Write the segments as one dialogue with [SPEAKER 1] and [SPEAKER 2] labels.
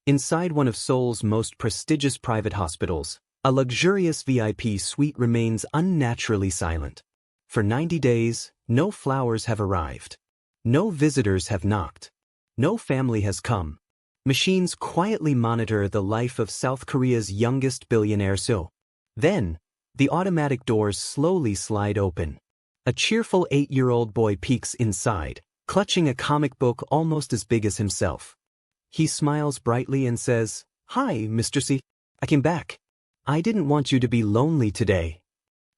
[SPEAKER 1] Inside one of Seoul's most prestigious private hospitals, a luxurious VIP suite remains unnaturally silent. For 90 days, no flowers have arrived. No visitors have knocked. No family has come. Machines quietly monitor the life of South Korea's youngest billionaire Seoul. Then, the automatic doors slowly slide open. A cheerful 8-year-old boy peeks inside, clutching a comic book almost as big as himself. He smiles brightly and says, "Hi, Mr. C. I came back. I didn't want you to be lonely today."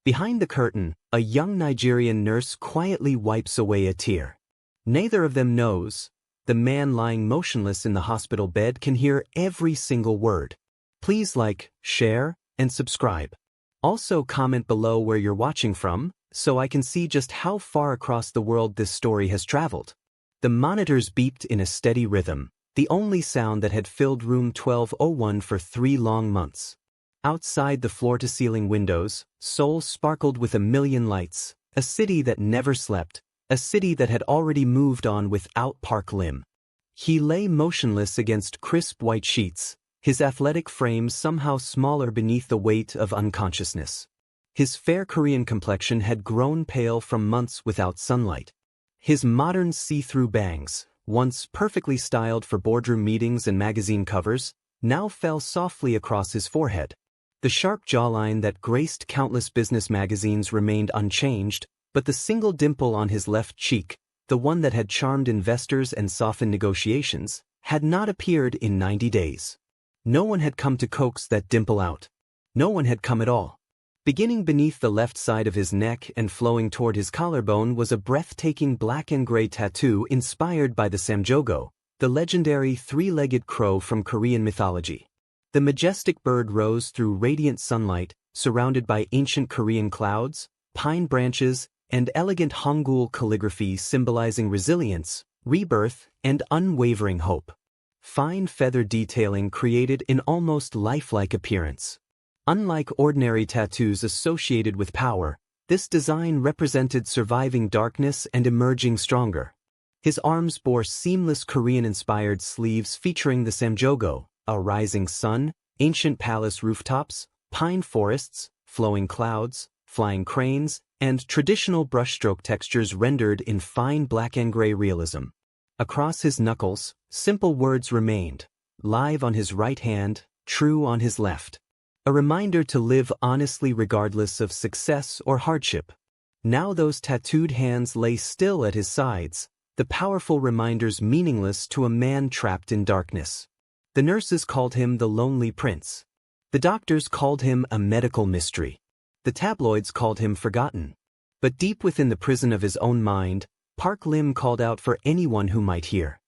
[SPEAKER 1] Behind the curtain, a young Nigerian nurse quietly wipes away a tear. Neither of them knows. The man lying motionless in the hospital bed can hear every single word. Please like, share, and subscribe. Also comment below where you're watching from, so I can see just how far across the world this story has traveled. The monitors beeped in a steady rhythm, the only sound that had filled room 1201 for 3 long months. Outside the floor-to-ceiling windows, Seoul sparkled with a million lights, a city that never slept, a city that had already moved on without Park Lim. He lay motionless against crisp white sheets, his athletic frame somehow smaller beneath the weight of unconsciousness. His fair Korean complexion had grown pale from months without sunlight. His modern see-through bangs, once perfectly styled for boardroom meetings and magazine covers, now fell softly across his forehead. The sharp jawline that graced countless business magazines remained unchanged, but the single dimple on his left cheek, the one that had charmed investors and softened negotiations, had not appeared in 90 days. No one had come to coax that dimple out. No one had come at all. Beginning beneath the left side of his neck and flowing toward his collarbone was a breathtaking black and gray tattoo inspired by the samjogo, the legendary 3-legged crow from Korean mythology. The majestic bird rose through radiant sunlight, surrounded by ancient Korean clouds, pine branches, and elegant Hangul calligraphy symbolizing resilience, rebirth, and unwavering hope. Fine feather detailing created an almost lifelike appearance. Unlike ordinary tattoos associated with power, this design represented surviving darkness and emerging stronger. His arms bore seamless Korean-inspired sleeves featuring the samjogo, a rising sun, ancient palace rooftops, pine forests, flowing clouds, flying cranes, and traditional brushstroke textures rendered in fine black and gray realism. Across his knuckles, simple words remained, live on his right hand, true on his left. A reminder to live honestly regardless of success or hardship. Now those tattooed hands lay still at his sides, the powerful reminders meaningless to a man trapped in darkness. The nurses called him the Lonely Prince. The doctors called him a medical mystery. The tabloids called him forgotten. But deep within the prison of his own mind, Park Lim called out for anyone who might hear.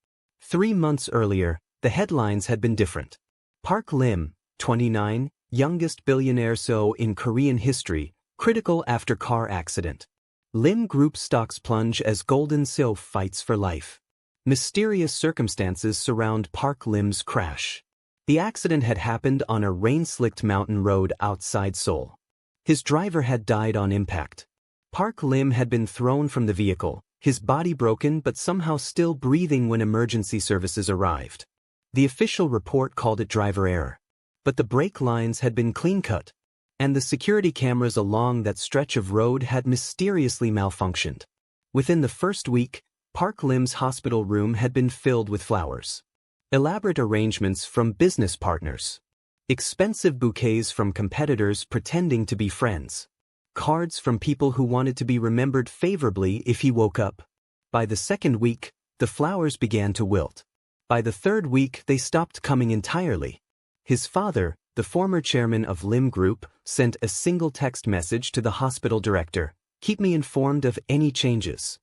[SPEAKER 1] 3 months earlier, the headlines had been different. Park Lim, 29, youngest billionaire so in Korean history, critical after car accident. Lim Group stocks plunge as Golden Seo fights for life. Mysterious circumstances surround Park Lim's crash. The accident had happened on a rain-slicked mountain road outside Seoul. His driver had died on impact. Park Lim had been thrown from the vehicle, his body broken but somehow still breathing when emergency services arrived. The official report called it driver error. But the brake lines had been clean-cut, and the security cameras along that stretch of road had mysteriously malfunctioned. Within the first week, Park Lim's hospital room had been filled with flowers. Elaborate arrangements from business partners. Expensive bouquets from competitors pretending to be friends. Cards from people who wanted to be remembered favorably if he woke up. By the second week, the flowers began to wilt. By the third week, they stopped coming entirely. His father, the former chairman of Lim Group, sent a single text message to the hospital director, "Keep me informed of any changes."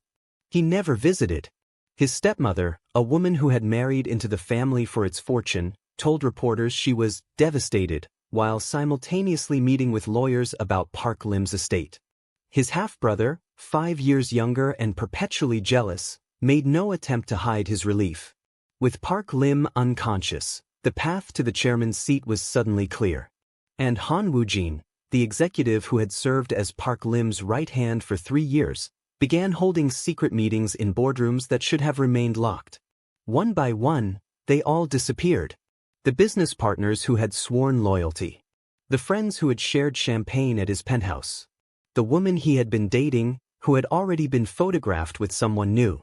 [SPEAKER 1] He never visited. His stepmother, a woman who had married into the family for its fortune, told reporters she was devastated, while simultaneously meeting with lawyers about Park Lim's estate. His half-brother, 5 years younger and perpetually jealous, made no attempt to hide his relief. With Park Lim unconscious, the path to the chairman's seat was suddenly clear. And Han Woo-jin, the executive who had served as Park Lim's right hand for 3 years, began holding secret meetings in boardrooms that should have remained locked. One by one, they all disappeared. The business partners who had sworn loyalty. The friends who had shared champagne at his penthouse. The woman he had been dating, who had already been photographed with someone new.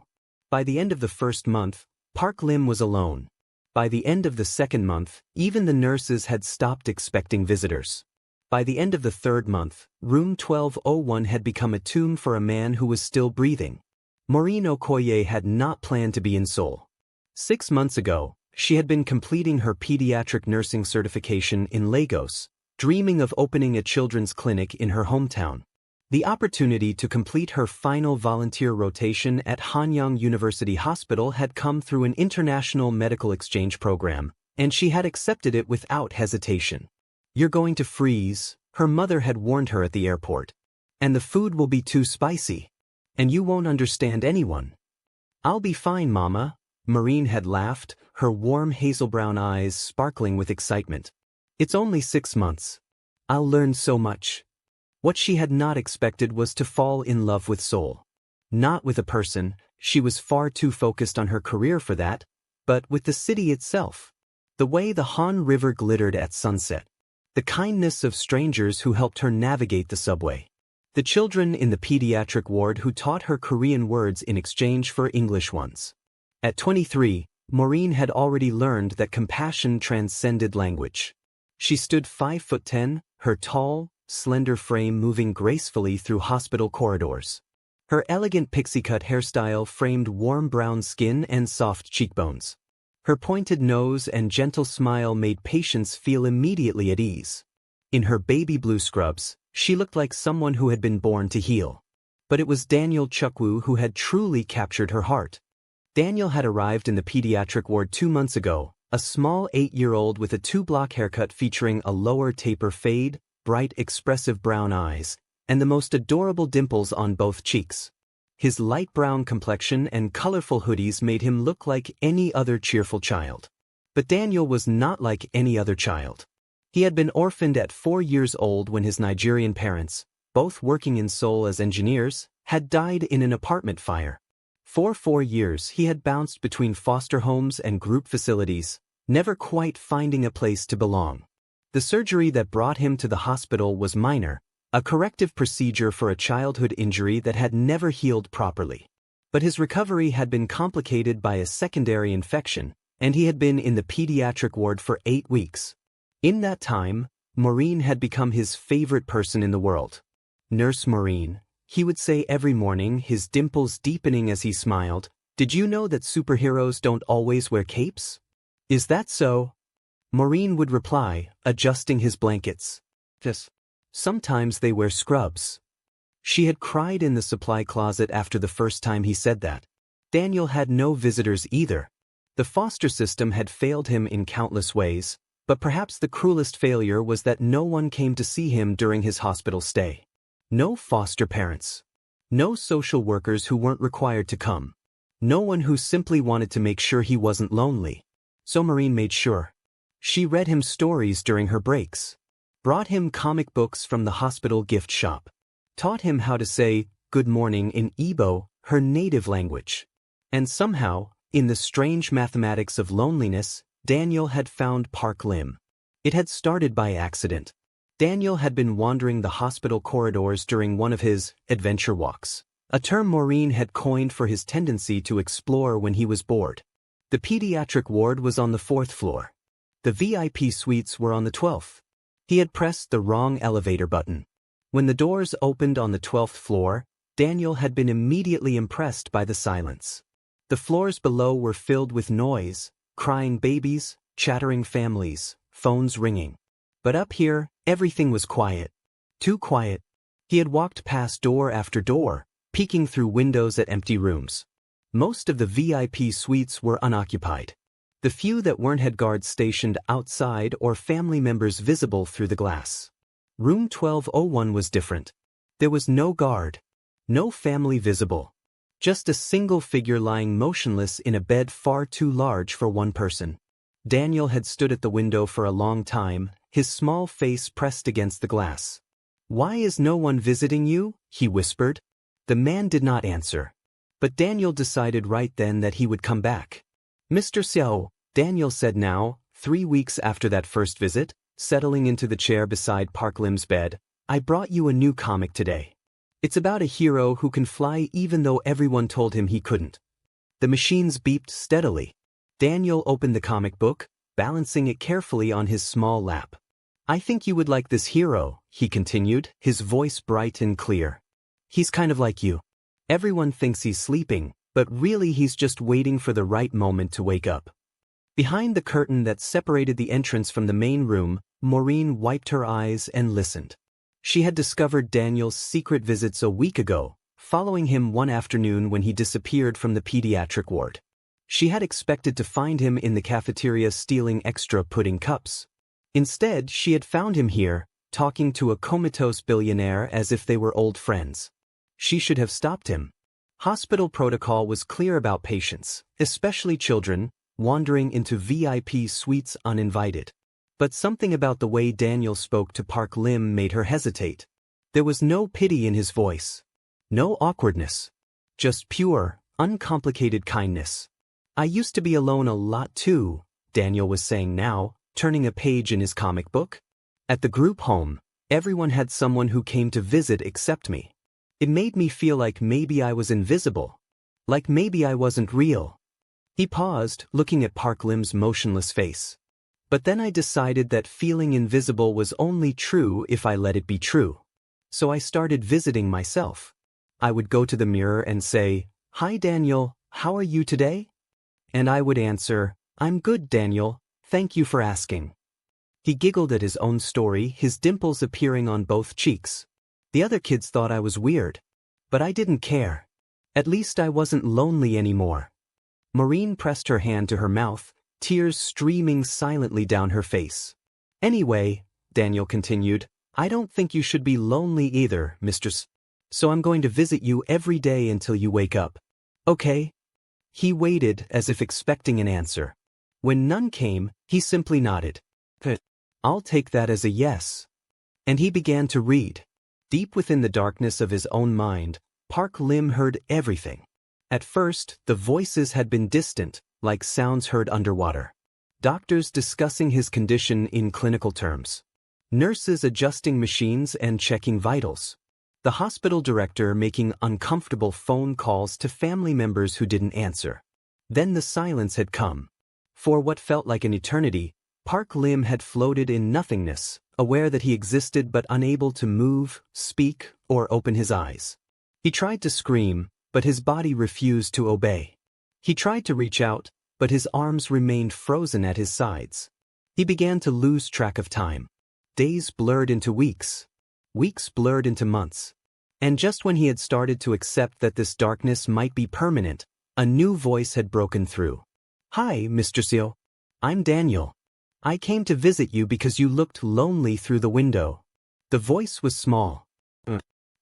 [SPEAKER 1] By the end of the first month, Park Lim was alone. By the end of the second month, even the nurses had stopped expecting visitors. By the end of the third month, room 1201 had become a tomb for a man who was still breathing. Maureen Okoye had not planned to be in Seoul. 6 months ago, she had been completing her pediatric nursing certification in Lagos, dreaming of opening a children's clinic in her hometown. The opportunity to complete her final volunteer rotation at Hanyang University Hospital had come through an international medical exchange program, and she had accepted it without hesitation. "You're going to freeze," her mother had warned her at the airport. "And the food will be too spicy. And you won't understand anyone." "I'll be fine, Mama," Maureen had laughed, her warm hazel-brown eyes sparkling with excitement. "It's only 6 months. I'll learn so much." What she had not expected was to fall in love with Seoul. Not with a person, she was far too focused on her career for that, but with the city itself. The way the Han River glittered at sunset. The kindness of strangers who helped her navigate the subway. The children in the pediatric ward who taught her Korean words in exchange for English ones. At 23, Maureen had already learned that compassion transcended language. She stood 5'10", her tall, slender frame moving gracefully through hospital corridors. Her elegant pixie-cut hairstyle framed warm brown skin and soft cheekbones. Her pointed nose and gentle smile made patients feel immediately at ease. In her baby blue scrubs, she looked like someone who had been born to heal. But it was Daniel Chukwu who had truly captured her heart. Daniel had arrived in the pediatric ward 2 months ago, a small 8-year-old with a 2-block haircut featuring a lower taper fade, bright expressive brown eyes, and the most adorable dimples on both cheeks. His light brown complexion and colorful hoodies made him look like any other cheerful child. But Daniel was not like any other child. He had been orphaned at 4 years old when his Nigerian parents, both working in Seoul as engineers, had died in an apartment fire. For 4 years he had bounced between foster homes and group facilities, never quite finding a place to belong. The surgery that brought him to the hospital was minor, a corrective procedure for a childhood injury that had never healed properly. But his recovery had been complicated by a secondary infection, and he had been in the pediatric ward for 8 weeks. In that time, Maureen had become his favorite person in the world. "Nurse Maureen," he would say every morning, his dimples deepening as he smiled, "did you know that superheroes don't always wear capes?" "Is that so?" Maureen would reply, adjusting his blankets. "Yes. Sometimes they wear scrubs." She had cried in the supply closet after the first time he said that. Daniel had no visitors either. The foster system had failed him in countless ways, but perhaps the cruelest failure was that no one came to see him during his hospital stay. No foster parents. No social workers who weren't required to come. No one who simply wanted to make sure he wasn't lonely. So Maureen made sure. She read him stories during her breaks. Brought him comic books from the hospital gift shop. Taught him how to say good morning in Igbo, her native language. And somehow, in the strange mathematics of loneliness, Daniel had found Park Lim. It had started by accident. Daniel had been wandering the hospital corridors during one of his adventure walks, a term Maureen had coined for his tendency to explore when he was bored. The pediatric ward was on the 4th floor. The VIP suites were on the 12th. He had pressed the wrong elevator button. When the doors opened on the 12th floor, Daniel had been immediately impressed by the silence. The floors below were filled with noise, crying babies, chattering families, phones ringing. But up here, everything was quiet. Too quiet. He had walked past door after door, peeking through windows at empty rooms. Most of the VIP suites were unoccupied. The few that weren't had guards stationed outside or family members visible through the glass. Room 1201 was different. There was no guard. No family visible. Just a single figure lying motionless in a bed far too large for one person. Daniel had stood at the window for a long time, his small face pressed against the glass. "Why is no one visiting you?" he whispered. The man did not answer. But Daniel decided right then that he would come back. "Mr. Seo," Daniel said now, 3 weeks after that first visit, settling into the chair beside Park Lim's bed, I brought you a new comic today. It's about a hero who can fly even though everyone told him he couldn't. The machines beeped steadily. Daniel opened the comic book, balancing it carefully on his small lap. I think you would like this hero, he continued, his voice bright and clear. He's kind of like you. Everyone thinks he's sleeping, but really he's just waiting for the right moment to wake up. Behind the curtain that separated the entrance from the main room, Maureen wiped her eyes and listened. She had discovered Daniel's secret visits a week ago, following him one afternoon when he disappeared from the pediatric ward. She had expected to find him in the cafeteria stealing extra pudding cups. Instead, she had found him here, talking to a comatose billionaire as if they were old friends. She should have stopped him. Hospital protocol was clear about patients, especially children, wandering into VIP suites uninvited. But something about the way Daniel spoke to Park Lim made her hesitate. There was no pity in his voice. No awkwardness. Just pure, uncomplicated kindness. I used to be alone a lot too, Daniel was saying now, turning a page in his comic book. At the group home, everyone had someone who came to visit except me. It made me feel like maybe I was invisible. Like maybe I wasn't real. He paused, looking at Park Lim's motionless face. But then I decided that feeling invisible was only true if I let it be true. So I started visiting myself. I would go to the mirror and say, "Hi Daniel, how are you today?" And I would answer, "I'm good, Daniel, thank you for asking." He giggled at his own story, his dimples appearing on both cheeks. The other kids thought I was weird. But I didn't care. At least I wasn't lonely anymore. Maureen pressed her hand to her mouth, tears streaming silently down her face. "Anyway," Daniel continued, "I don't think you should be lonely either, mistress. So I'm going to visit you every day until you wake up. Okay?" He waited as if expecting an answer. When none came, he simply nodded. "Good. I'll take that as a yes." And he began to read. Deep within the darkness of his own mind, Park Lim heard everything. At first, the voices had been distant, like sounds heard underwater. Doctors discussing his condition in clinical terms. Nurses adjusting machines and checking vitals. The hospital director making uncomfortable phone calls to family members who didn't answer. Then the silence had come. For what felt like an eternity, Park Lim had floated in nothingness, aware that he existed but unable to move, speak, or open his eyes. He tried to scream, but his body refused to obey. He tried to reach out, but his arms remained frozen at his sides. He began to lose track of time. Days blurred into weeks. Weeks blurred into months. And just when he had started to accept that this darkness might be permanent, a new voice had broken through. "Hi, Mr. Seo. I'm Daniel. I came to visit you because you looked lonely through the window." The voice was small.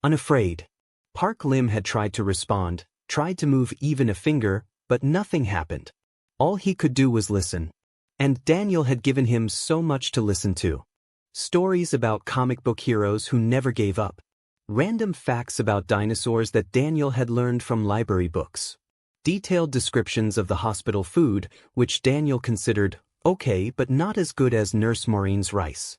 [SPEAKER 1] Unafraid. Park Lim had tried to respond, tried to move even a finger, but nothing happened. All he could do was listen. And Daniel had given him so much to listen to. Stories about comic book heroes who never gave up. Random facts about dinosaurs that Daniel had learned from library books. Detailed descriptions of the hospital food, which Daniel considered okay but not as good as Nurse Maureen's rice.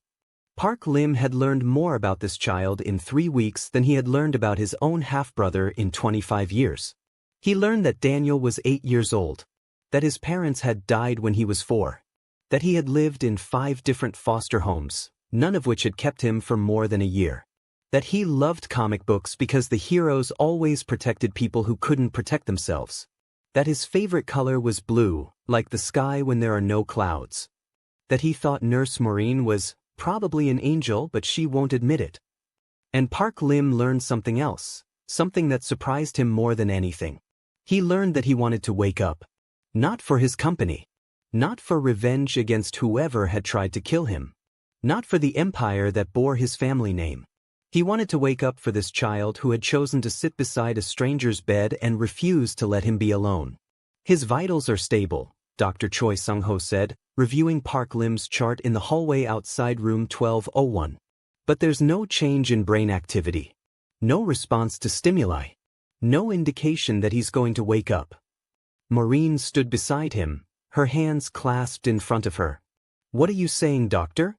[SPEAKER 1] Park Lim had learned more about this child in 3 weeks than he had learned about his own half-brother in 25 years. He learned that Daniel was 8 years old, that his parents had died when he was 4, that he had lived in 5 different foster homes, none of which had kept him for more than a year, that he loved comic books because the heroes always protected people who couldn't protect themselves, that his favorite color was blue, like the sky when there are no clouds, that he thought Nurse Maureen was probably an angel but she won't admit it. And Park Lim learned something else, something that surprised him more than anything. He learned that he wanted to wake up. Not for his company. Not for revenge against whoever had tried to kill him. Not for the empire that bore his family name. He wanted to wake up for this child who had chosen to sit beside a stranger's bed and refused to let him be alone. "His vitals are stable," Dr. Choi Sung-ho said, reviewing Park Lim's chart in the hallway outside room 1201. "But there's no change in brain activity. No response to stimuli. No indication that he's going to wake up." Maureen stood beside him, her hands clasped in front of her. "What are you saying, doctor?"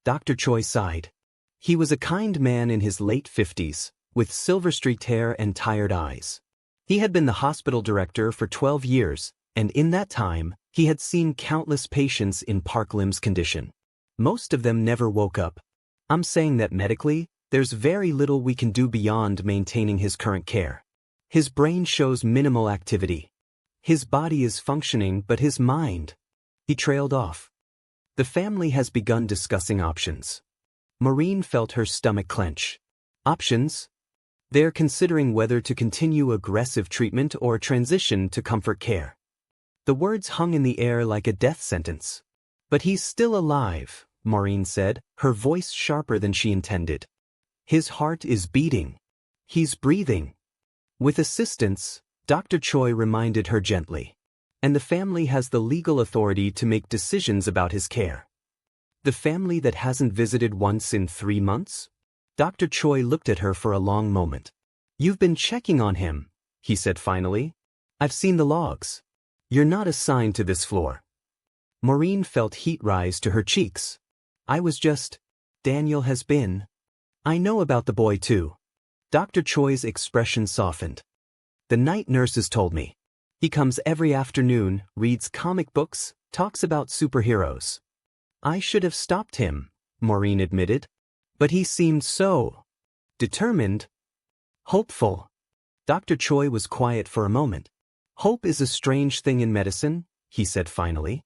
[SPEAKER 1] Dr. Choi sighed. He was a kind man in his late 50s, with silver-streaked hair and tired eyes. He had been the hospital director for 12 years, and in that time, he had seen countless patients in Park Lim's condition. Most of them never woke up. "I'm saying that medically, there's very little we can do beyond maintaining his current care. His brain shows minimal activity. His body is functioning, but his mind..." He trailed off. The family has begun discussing options. Maureen felt her stomach clench. Options? They're considering whether to continue aggressive treatment or transition to comfort care. The words hung in the air like a death sentence. "But he's still alive," Maureen said, her voice sharper than she intended. "His heart is beating. He's breathing." With assistance, Dr. Choi reminded her gently. "And the family has the legal authority to make decisions about his care." "The family that hasn't visited once in 3 months?" Dr. Choi looked at her for a long moment. "You've been checking on him," he said finally. "I've seen the logs. You're not assigned to this floor." Maureen felt heat rise to her cheeks. "I was just... Daniel has been... I know about the boy too." Dr. Choi's expression softened. "The night nurses told me. He comes every afternoon, reads comic books, talks about superheroes." "I should have stopped him," Maureen admitted. "But he seemed so... determined... hopeful." Dr. Choi was quiet for a moment. "Hope is a strange thing in medicine," he said finally.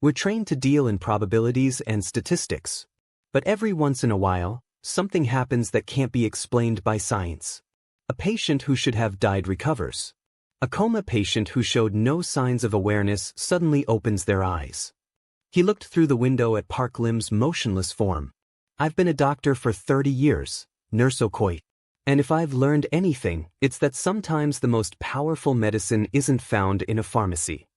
[SPEAKER 1] "We're trained to deal in probabilities and statistics. But every once in a while, something happens that can't be explained by science. A patient who should have died recovers. A coma patient who showed no signs of awareness suddenly opens their eyes." He looked through the window at Park Lim's motionless form. "I've been a doctor for 30 years, Nurse Okoye. And if I've learned anything, it's that sometimes the most powerful medicine isn't found in a pharmacy."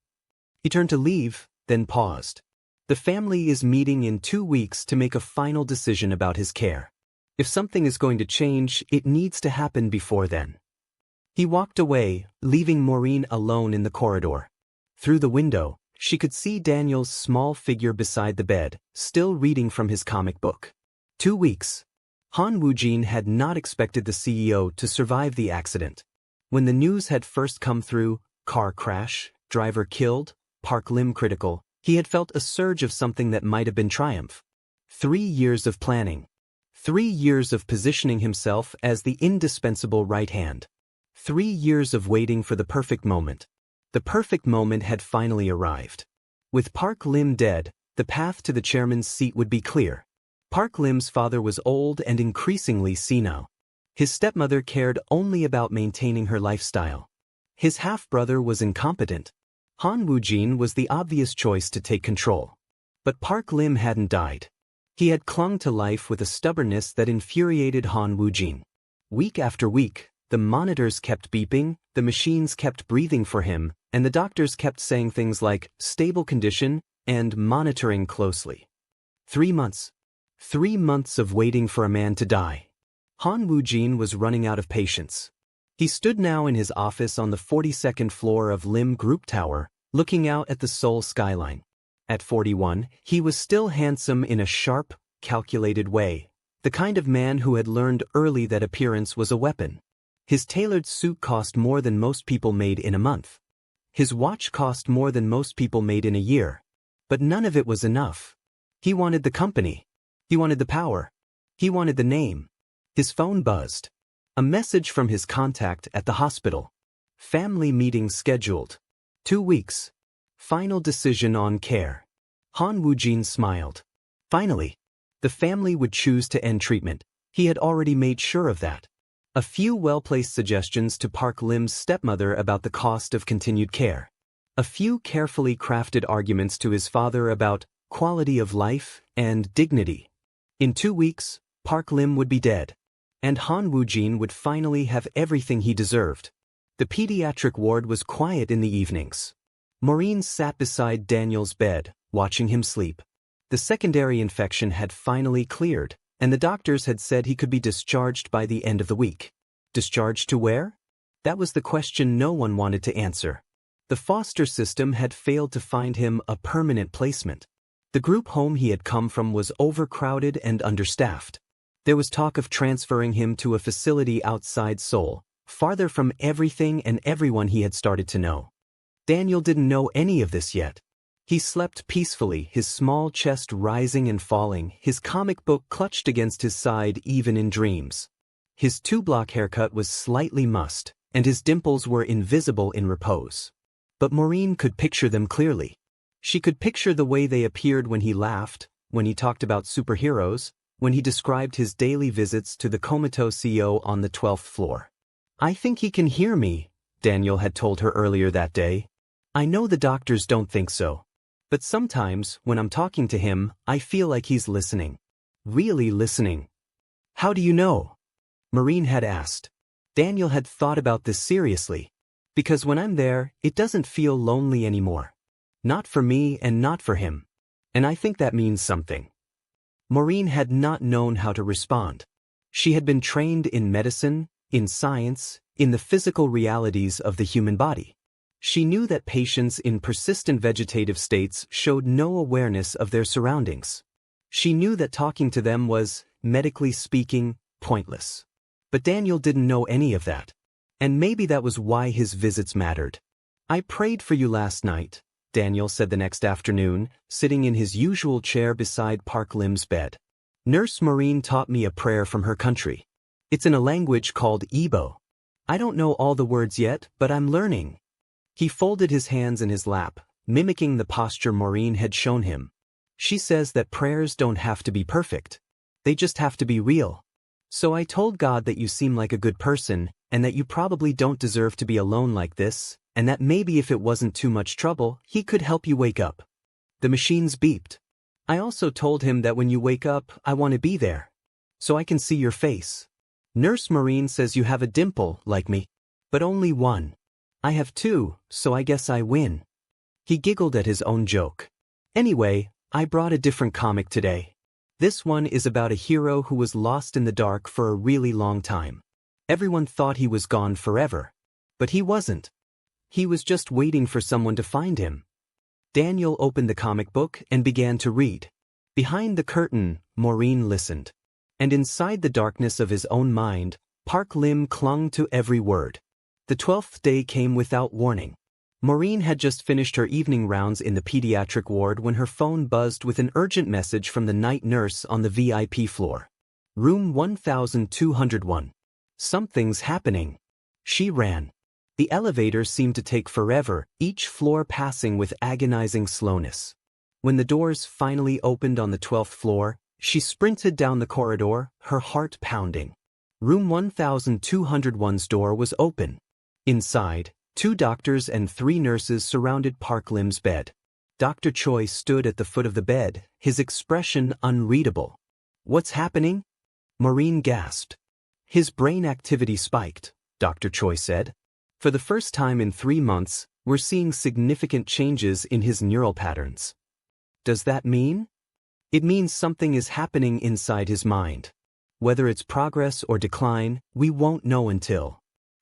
[SPEAKER 1] He turned to leave, then paused. "The family is meeting in 2 weeks to make a final decision about his care. If something is going to change, it needs to happen before then." He walked away, leaving Maureen alone in the corridor. Through the window, she could see Daniel's small figure beside the bed, still reading from his comic book. 2 weeks. Han Woo-jin had not expected the CEO to survive the accident. When the news had first come through, car crash, driver killed, Park Lim critical, he had felt a surge of something that might have been triumph. 3 years of planning. 3 years of positioning himself as the indispensable right hand. 3 years of waiting for the perfect moment. The perfect moment had finally arrived. With Park Lim dead, the path to the chairman's seat would be clear. Park Lim's father was old and increasingly senile. His stepmother cared only about maintaining her lifestyle. His half-brother was incompetent. Han Woo-jin was the obvious choice to take control. But Park Lim hadn't died. He had clung to life with a stubbornness that infuriated Han Woo-jin. Week after week, the monitors kept beeping, the machines kept breathing for him, and the doctors kept saying things like, "stable condition," and "monitoring closely." 3 months. 3 months of waiting for a man to die. Han Woo-jin was running out of patience. He stood now in his office on the 42nd floor of Lim Group Tower, looking out at the Seoul skyline. At 41, he was still handsome in a sharp, calculated way, the kind of man who had learned early that appearance was a weapon. His tailored suit cost more than most people made in a month. His watch cost more than most people made in a year. But none of it was enough. He wanted the company. He wanted the power. He wanted the name. His phone buzzed. A message from his contact at the hospital. Family meeting scheduled. 2 weeks. Final decision on care. Han Woo-jin smiled. Finally. The family would choose to end treatment. He had already made sure of that. A few well-placed suggestions to Park Lim's stepmother about the cost of continued care. A few carefully crafted arguments to his father about quality of life and dignity. In 2 weeks, Park Lim would be dead. And Han Woo-jin would finally have everything he deserved. The pediatric ward was quiet in the evenings. Maureen sat beside Daniel's bed, watching him sleep. The secondary infection had finally cleared, and the doctors had said he could be discharged by the end of the week. Discharged to where? That was the question no one wanted to answer. The foster system had failed to find him a permanent placement. The group home he had come from was overcrowded and understaffed. There was talk of transferring him to a facility outside Seoul, farther from everything and everyone he had started to know. Daniel didn't know any of this yet. He slept peacefully, his small chest rising and falling, his comic book clutched against his side even in dreams. His two-block haircut was slightly mussed, and his dimples were invisible in repose. But Maureen could picture them clearly. She could picture the way they appeared when he laughed, when he talked about superheroes, when he described his daily visits to the comatose CEO on the 12th floor. "I think he can hear me," Daniel had told her earlier that day. "I know the doctors don't think so. But sometimes, when I'm talking to him, I feel like he's listening. Really listening." "How do you know?" Maureen had asked. Daniel had thought about this seriously. "Because when I'm there, it doesn't feel lonely anymore. Not for me and not for him. And I think that means something." Maureen had not known how to respond. She had been trained in medicine, in science, in the physical realities of the human body. She knew that patients in persistent vegetative states showed no awareness of their surroundings. She knew that talking to them was, medically speaking, pointless. But Daniel didn't know any of that. And maybe that was why his visits mattered. "I prayed for you last night," Daniel said the next afternoon, sitting in his usual chair beside Park Lim's bed. "Nurse Maureen taught me a prayer from her country. It's in a language called Igbo. I don't know all the words yet, but I'm learning." He folded his hands in his lap, mimicking the posture Maureen had shown him. "She says that prayers don't have to be perfect. They just have to be real. So I told God that you seem like a good person, and that you probably don't deserve to be alone like this, and that maybe if it wasn't too much trouble, he could help you wake up." The machines beeped. "I also told him that when you wake up, I want to be there. So I can see your face. Nurse Maureen says you have a dimple, like me. But only one. I have two, so I guess I win." He giggled at his own joke. "Anyway, I brought a different comic today. This one is about a hero who was lost in the dark for a really long time. Everyone thought he was gone forever. But he wasn't. He was just waiting for someone to find him." Daniel opened the comic book and began to read. Behind the curtain, Maureen listened. And inside the darkness of his own mind, Park Lim clung to every word. The 12th day came without warning. Maureen had just finished her evening rounds in the pediatric ward when her phone buzzed with an urgent message from the night nurse on the VIP floor. "Room 1201. Something's happening." She ran. The elevator seemed to take forever, each floor passing with agonizing slowness. When the doors finally opened on the 12th floor, she sprinted down the corridor, her heart pounding. Room 1201's door was open. Inside, 2 doctors and 3 nurses surrounded Park Lim's bed. Dr. Choi stood at the foot of the bed, his expression unreadable. "What's happening?" Maureen gasped. "His brain activity spiked," Dr. Choi said. "For the first time in 3 months, we're seeing significant changes in his neural patterns." "Does that mean?" "It means something is happening inside his mind. Whether it's progress or decline, we won't know until."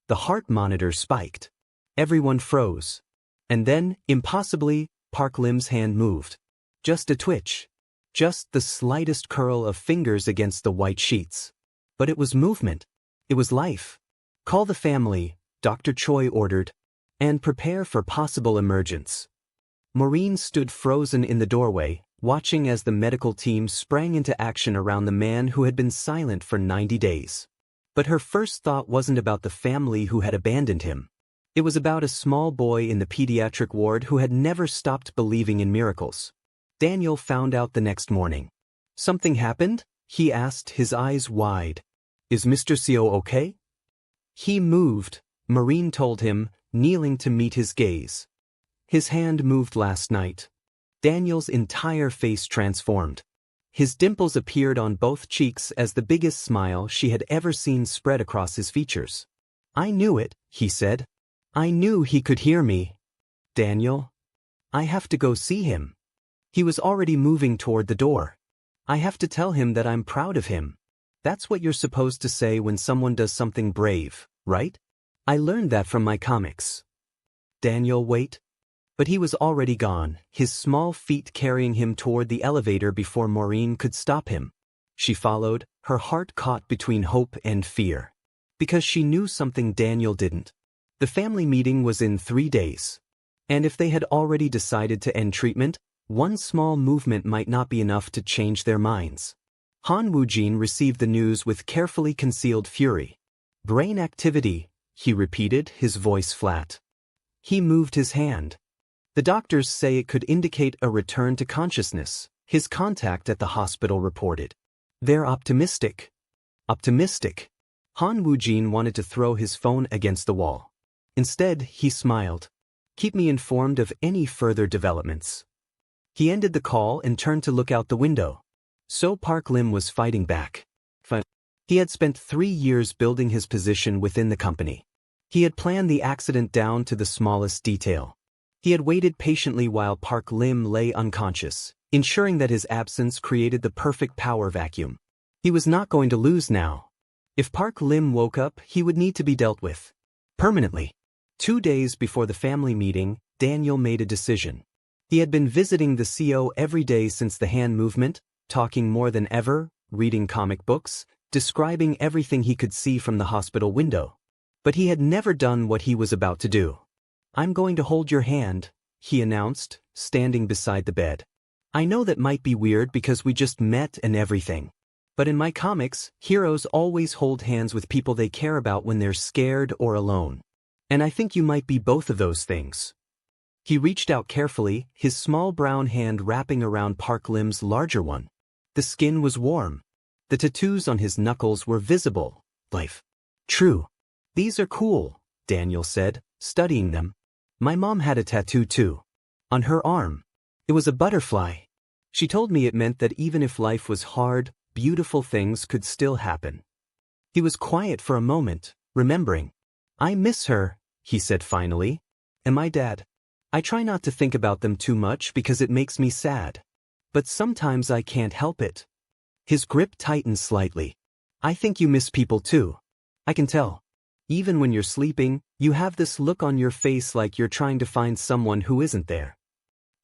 [SPEAKER 1] The heart monitor spiked. Everyone froze. And then, impossibly, Park Lim's hand moved. Just a twitch. Just the slightest curl of fingers against the white sheets. But it was movement. It was life. "Call the family," Dr. Choi ordered, "and prepare for possible emergence." Maureen stood frozen in the doorway, watching as the medical team sprang into action around the man who had been silent for 90 days. But her first thought wasn't about the family who had abandoned him. It was about a small boy in the pediatric ward who had never stopped believing in miracles. Daniel found out the next morning. "Something happened?" he asked, his eyes wide. "Is Mr. Seo okay?" "He moved," Maureen told him, kneeling to meet his gaze. "His hand moved last night." Daniel's entire face transformed. His dimples appeared on both cheeks as the biggest smile she had ever seen spread across his features. "I knew it," he said. "I knew he could hear me." "Daniel? I have to go see him." He was already moving toward the door. "I have to tell him that I'm proud of him." That's what you're supposed to say when someone does something brave, right? I learned that from my comics. "Daniel, wait." But he was already gone, his small feet carrying him toward the elevator before Maureen could stop him. She followed, her heart caught between hope and fear. Because she knew something Daniel didn't. The family meeting was in 3 days. And if they had already decided to end treatment, one small movement might not be enough to change their minds. Han Woojin received the news with carefully concealed fury. Brain activity, he repeated, his voice flat. He moved his hand. The doctors say it could indicate a return to consciousness, his contact at the hospital reported. They're optimistic. Optimistic. Han Woojin wanted to throw his phone against the wall. Instead, he smiled. Keep me informed of any further developments. He ended the call and turned to look out the window. So Park Lim was fighting back. He had spent 3 years building his position within the company. He had planned the accident down to the smallest detail. He had waited patiently while Park Lim lay unconscious, ensuring that his absence created the perfect power vacuum. He was not going to lose now. If Park Lim woke up, he would need to be dealt with. Permanently. 2 days before the family meeting, Daniel made a decision. He had been visiting the CO every day since the hand movement, talking more than ever, reading comic books, describing everything he could see from the hospital window. But he had never done what he was about to do. I'm going to hold your hand, he announced, standing beside the bed. I know that might be weird because we just met and everything. But in my comics, heroes always hold hands with people they care about when they're scared or alone. And I think you might be both of those things. He reached out carefully, his small brown hand wrapping around Park Lim's larger one. The skin was warm. The tattoos on his knuckles were visible. Life. True. These are cool, Daniel said, studying them. My mom had a tattoo too. On her arm. It was a butterfly. She told me it meant that even if life was hard, beautiful things could still happen. He was quiet for a moment, remembering. I miss her, he said finally. And my dad. I try not to think about them too much because it makes me sad. But sometimes I can't help it. His grip tightened slightly. I think you miss people too. I can tell. Even when you're sleeping, you have this look on your face like you're trying to find someone who isn't there.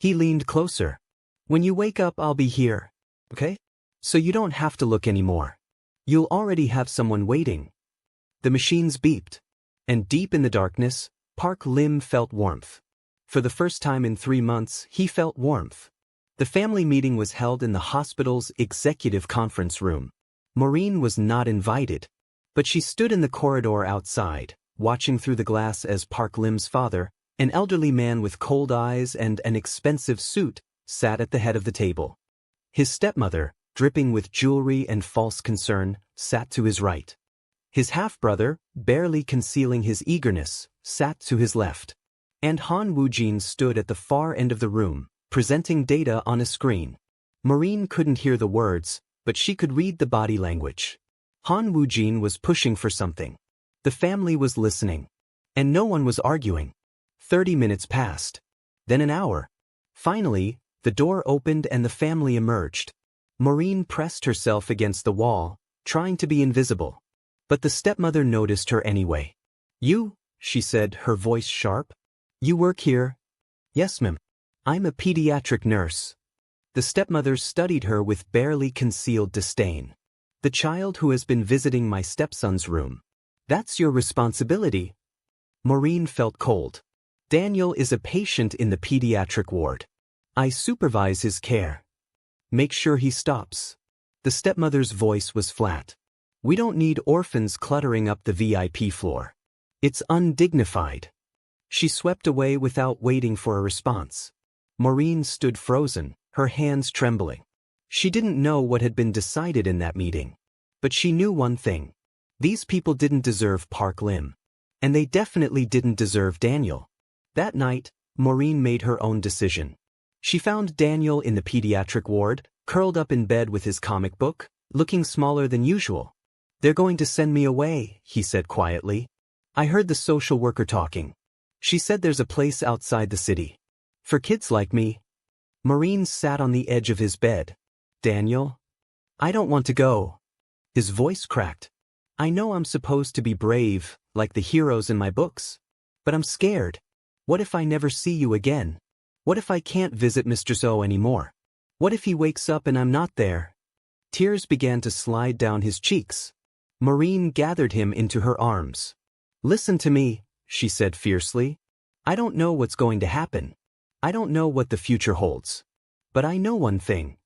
[SPEAKER 1] He leaned closer. When you wake up, I'll be here. Okay? So you don't have to look anymore. You'll already have someone waiting. The machines beeped. And deep in the darkness, Park Lim felt warmth. For the first time in 3 months, he felt warmth. The family meeting was held in the hospital's executive conference room. Maureen was not invited. But she stood in the corridor outside, watching through the glass as Park Lim's father, an elderly man with cold eyes and an expensive suit, sat at the head of the table. His stepmother, dripping with jewelry and false concern, sat to his right. His half-brother, barely concealing his eagerness, sat to his left. And Han Woojin stood at the far end of the room, presenting data on a screen. Maureen couldn't hear the words, but she could read the body language. Han Woojin was pushing for something. The family was listening. And no one was arguing. 30 minutes passed. Then an hour. Finally, the door opened and the family emerged. Maureen pressed herself against the wall, trying to be invisible. But the stepmother noticed her anyway. You, she said, her voice sharp. You work here? Yes, ma'am. I'm a pediatric nurse. The stepmother studied her with barely concealed disdain. The child who has been visiting my stepson's room. That's your responsibility. Maureen felt cold. Daniel is a patient in the pediatric ward. I supervise his care. Make sure he stops. The stepmother's voice was flat. We don't need orphans cluttering up the VIP floor. It's undignified. She swept away without waiting for a response. Maureen stood frozen, her hands trembling. She didn't know what had been decided in that meeting. But she knew one thing. These people didn't deserve Park Lim. And they definitely didn't deserve Daniel. That night, Maureen made her own decision. She found Daniel in the pediatric ward, curled up in bed with his comic book, looking smaller than usual. They're going to send me away, he said quietly. I heard the social worker talking. She said there's a place outside the city. For kids like me. Maureen sat on the edge of his bed. Daniel? I don't want to go. His voice cracked. I know I'm supposed to be brave, like the heroes in my books. But I'm scared. What if I never see you again? What if I can't visit Mr. So anymore? What if he wakes up and I'm not there? Tears began to slide down his cheeks. Maureen gathered him into her arms. Listen to me, she said fiercely. I don't know what's going to happen. I don't know what the future holds. But I know one thing.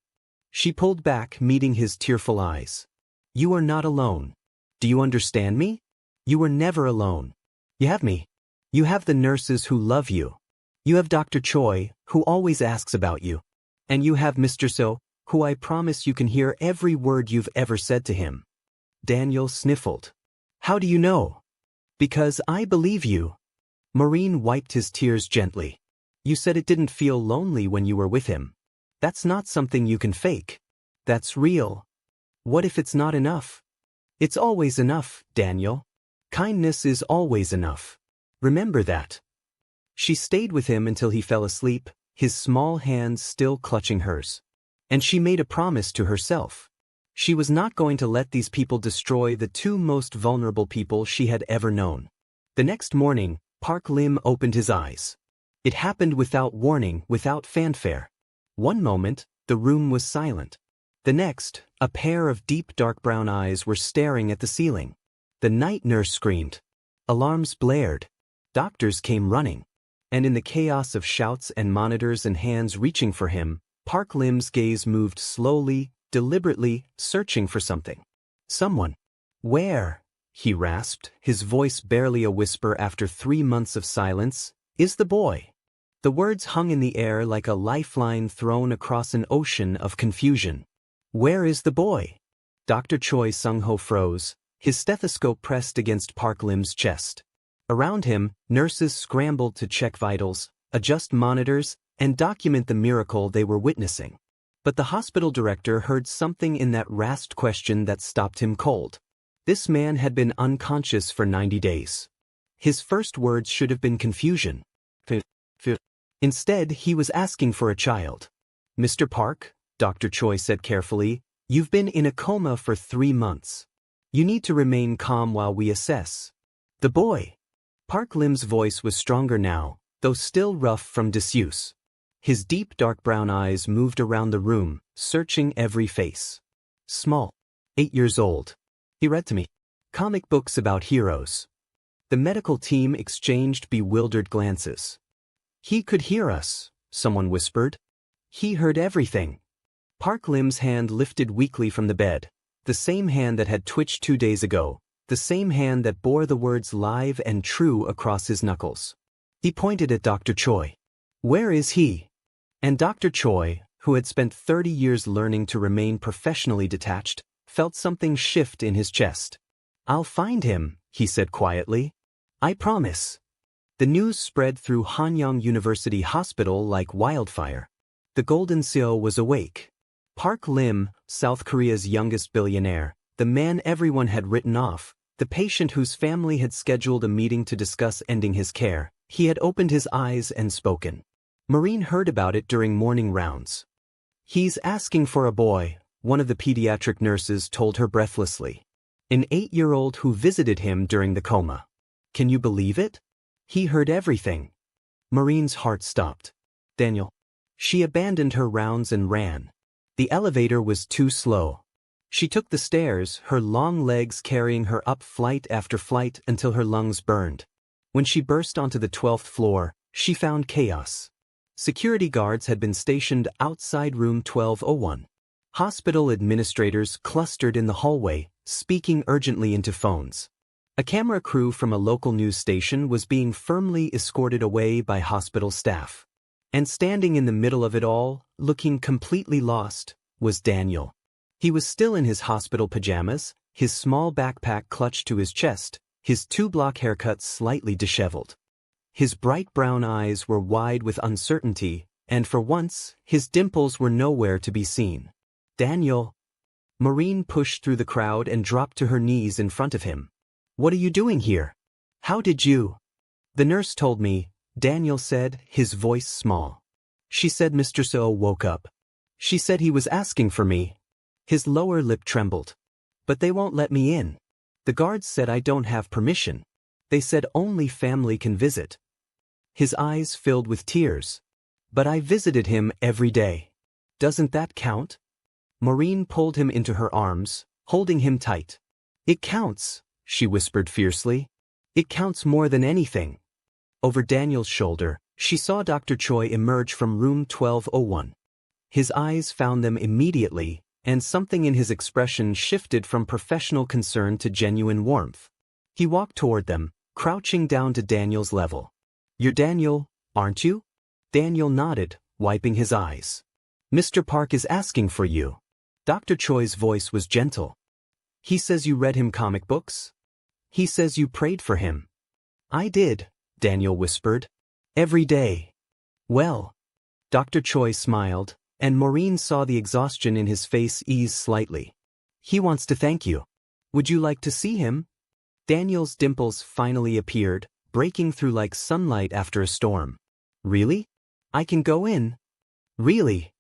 [SPEAKER 1] She pulled back, meeting his tearful eyes. You are not alone. Do you understand me? You were never alone. You have me. You have the nurses who love you. You have Dr. Choi, who always asks about you. And you have Mr. So, who I promise you can hear every word you've ever said to him. Daniel sniffled. How do you know? Because I believe you. Maureen wiped his tears gently. You said it didn't feel lonely when you were with him. That's not something you can fake. That's real. What if it's not enough? It's always enough, Daniel. Kindness is always enough. Remember that. She stayed with him until he fell asleep, his small hands still clutching hers. And she made a promise to herself. She was not going to let these people destroy the two most vulnerable people she had ever known. The next morning, Park Lim opened his eyes. It happened without warning, without fanfare. One moment, the room was silent. The next, a pair of deep dark brown eyes were staring at the ceiling. The night nurse screamed. Alarms blared. Doctors came running. And in the chaos of shouts and monitors and hands reaching for him, Park Lim's gaze moved slowly, deliberately, searching for something. Someone. Where? He rasped, his voice barely a whisper after 3 months of silence. Is the boy? The words hung in the air like a lifeline thrown across an ocean of confusion. Where is the boy? Dr. Choi Sung-ho froze, his stethoscope pressed against Park Lim's chest. Around him, nurses scrambled to check vitals, adjust monitors, and document the miracle they were witnessing. But the hospital director heard something in that rasped question that stopped him cold. This man had been unconscious for 90 days. His first words should have been confusion. Instead, he was asking for a child. Mr. Park, Dr. Choi said carefully, you've been in a coma for 3 months. You need to remain calm while we assess. The boy. Park Lim's voice was stronger now, though still rough from disuse. His deep dark brown eyes moved around the room, searching every face. Small. 8 years old. He read to me. Comic books about heroes. The medical team exchanged bewildered glances. He could hear us, someone whispered. He heard everything. Park Lim's hand lifted weakly from the bed, the same hand that had twitched 2 days ago, the same hand that bore the words live and true across his knuckles. He pointed at Dr. Choi. Where is he? And Dr. Choi, who had spent 30 years learning to remain professionally detached, felt something shift in his chest. I'll find him, he said quietly. I promise. The news spread through Hanyang University Hospital like wildfire. The Golden Seo was awake. Park Lim, South Korea's youngest billionaire, the man everyone had written off, the patient whose family had scheduled a meeting to discuss ending his care, he had opened his eyes and spoken. Maureen heard about it during morning rounds. He's asking for a boy, one of the pediatric nurses told her breathlessly. An 8-year-old who visited him during the coma. Can you believe it? He heard everything. Maureen's heart stopped. Daniel. She abandoned her rounds and ran. The elevator was too slow. She took the stairs, her long legs carrying her up flight after flight until her lungs burned. When she burst onto the 12th floor, she found chaos. Security guards had been stationed outside room 1201. Hospital administrators clustered in the hallway, speaking urgently into phones. A camera crew from a local news station was being firmly escorted away by hospital staff. And standing in the middle of it all, looking completely lost, was Daniel. He was still in his hospital pajamas, his small backpack clutched to his chest, his 2-block haircut slightly disheveled. His bright brown eyes were wide with uncertainty, and for once, his dimples were nowhere to be seen. Daniel. Maureen pushed through the crowd and dropped to her knees in front of him. What are you doing here? How did you? The nurse told me, Daniel said, his voice small. She said Mr. So woke up. She said he was asking for me. His lower lip trembled. But they won't let me in. The guards said I don't have permission. They said only family can visit. His eyes filled with tears. But I visited him every day. Doesn't that count? Maureen pulled him into her arms, holding him tight. It counts, she whispered fiercely. It counts more than anything. Over Daniel's shoulder, she saw Dr. Choi emerge from room 1201. His eyes found them immediately, and something in his expression shifted from professional concern to genuine warmth. He walked toward them, crouching down to Daniel's level. "You're Daniel, aren't you?" Daniel nodded, wiping his eyes. "Mr. Park is asking for you." Dr. Choi's voice was gentle. "He says you read him comic books? He says you prayed for him." "I did," Daniel whispered. "Every day." "Well." Dr. Choi smiled, and Maureen saw the exhaustion in his face ease slightly. "He wants to thank you. Would you like to see him?" Daniel's dimples finally appeared, breaking through like sunlight after a storm. "Really? I can go in?" "Really?"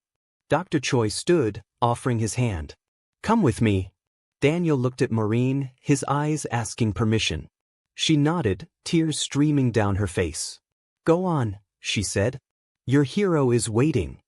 [SPEAKER 1] Dr. Choi stood, offering his hand. "Come with me." Daniel looked at Maureen, his eyes asking permission. She nodded, tears streaming down her face. "Go on," she said. "Your hero is waiting."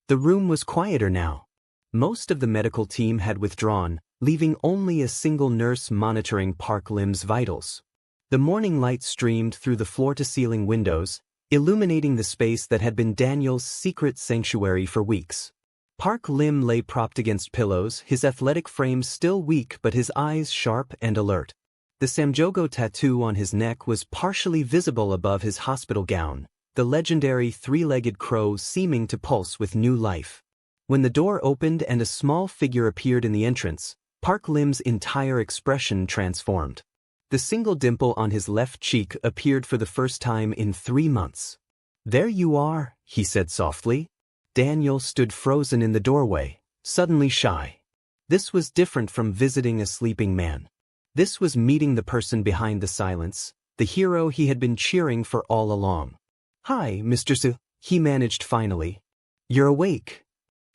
[SPEAKER 1] The room was quieter now. Most of the medical team had withdrawn, leaving only a single nurse monitoring Park Lim's vitals. The morning light streamed through the floor-to-ceiling windows, illuminating the space that had been Daniel's secret sanctuary for weeks. Park Lim lay propped against pillows, his athletic frame still weak but his eyes sharp and alert. The Samjogo tattoo on his neck was partially visible above his hospital gown, the legendary three-legged crow seeming to pulse with new life. When the door opened and a small figure appeared in the entrance, Park Lim's entire expression transformed. The single dimple on his left cheek appeared for the first time in 3 months. "There you are," he said softly. Daniel stood frozen in the doorway, suddenly shy. This was different from visiting a sleeping man. This was meeting the person behind the silence, the hero he had been cheering for all along. "Hi, Mr. Su," he managed finally. "You're awake."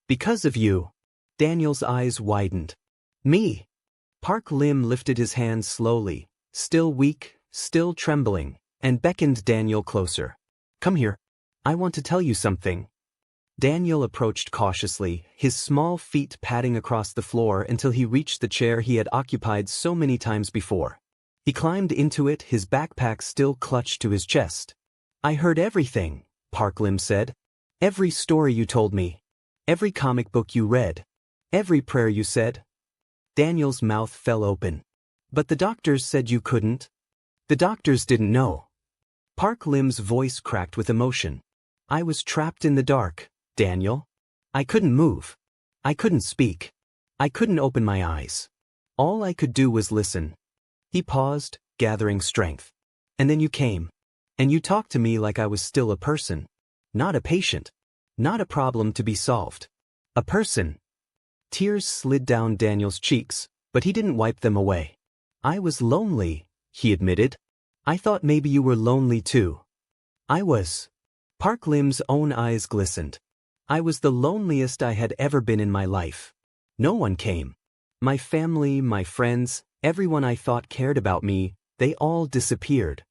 [SPEAKER 1] "Because of you." Daniel's eyes widened. "Me?" Park Lim lifted his hands slowly, still weak, still trembling, and beckoned Daniel closer. "Come here. I want to tell you something." Daniel approached cautiously, his small feet padding across the floor until he reached the chair he had occupied so many times before. He climbed into it, his backpack still clutched to his chest. "I heard everything," Park Lim said. "Every story you told me. Every comic book you read. Every prayer you said." Daniel's mouth fell open. "But the doctors said you couldn't." "The doctors didn't know." Park Lim's voice cracked with emotion. "I was trapped in the dark, Daniel. I couldn't move. I couldn't speak. I couldn't open my eyes. All I could do was listen." He paused, gathering strength. "And then you came. And you talked to me like I was still a person. Not a patient. Not a problem to be solved. A person." Tears slid down Daniel's cheeks, but he didn't wipe them away. "I was lonely," he admitted. "I thought maybe you were lonely too." "I was." Park Lim's own eyes glistened. "I was the loneliest I had ever been in my life. No one came. My family, my friends, everyone I thought cared about me, they all disappeared."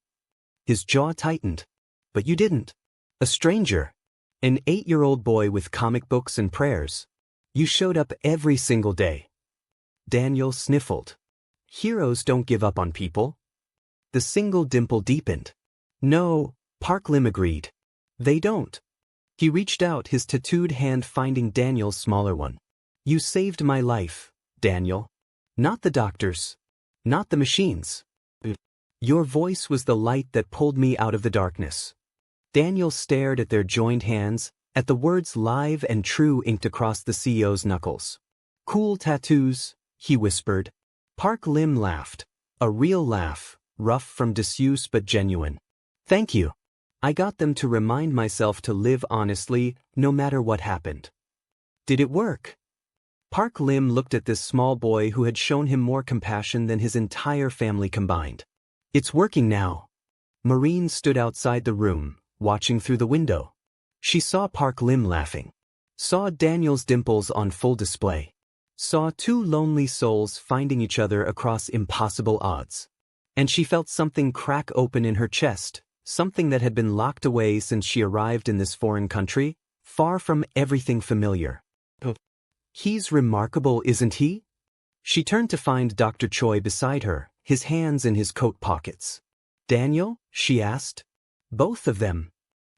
[SPEAKER 1] His jaw tightened. "But you didn't. A stranger. An 8-year-old boy with comic books and prayers. You showed up every single day." Daniel sniffled. "Heroes don't give up on people." The single dimple deepened. "No," Park Lim agreed. "They don't." He reached out, his tattooed hand finding Daniel's smaller one. "You saved my life, Daniel. Not the doctors. Not the machines. Your voice was the light that pulled me out of the darkness." Daniel stared at their joined hands, at the words live and true inked across the CEO's knuckles. "Cool tattoos," he whispered. Park Lim laughed. A real laugh, rough from disuse but genuine. "Thank you. I got them to remind myself to live honestly, no matter what happened." "Did it work?" Park Lim looked at this small boy who had shown him more compassion than his entire family combined. "It's working now." Maureen stood outside the room, watching through the window. She saw Park Lim laughing. Saw Daniel's dimples on full display. Saw two lonely souls finding each other across impossible odds. And she felt something crack open in her chest, something that had been locked away since she arrived in this foreign country, far from everything familiar. He's remarkable, isn't he? She turned to find Dr. Choi beside her, his hands in his coat pockets. Daniel? She asked. Both of them.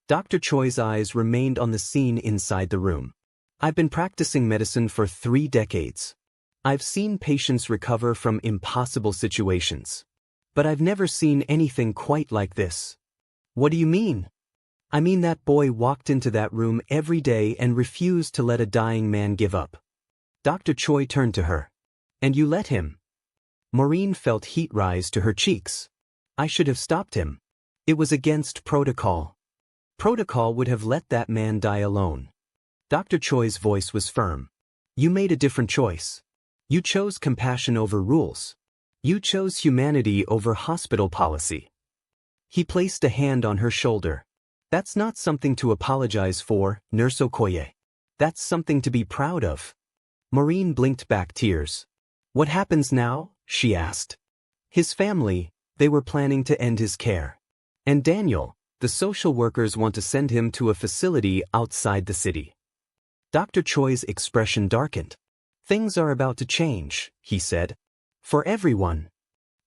[SPEAKER 1] Dr. Choi's eyes remained on the scene inside the room. I've been practicing medicine for 3 decades. I've seen patients recover from impossible situations. But I've never seen anything quite like this. What do you mean? I mean that boy walked into that room every day and refused to let a dying man give up. Dr. Choi turned to her. And you let him? Maureen felt heat rise to her cheeks. I should have stopped him. It was against protocol. Protocol would have let that man die alone. Dr. Choi's voice was firm. You made a different choice. You chose compassion over rules. You chose humanity over hospital policy. He placed a hand on her shoulder. That's not something to apologize for, Nurse Okoye. That's something to be proud of. Maureen blinked back tears. What happens now? She asked. His family, they were planning to end his care. And Daniel, the social workers want to send him to a facility outside the city. Dr. Choi's expression darkened. Things are about to change, he said. For everyone.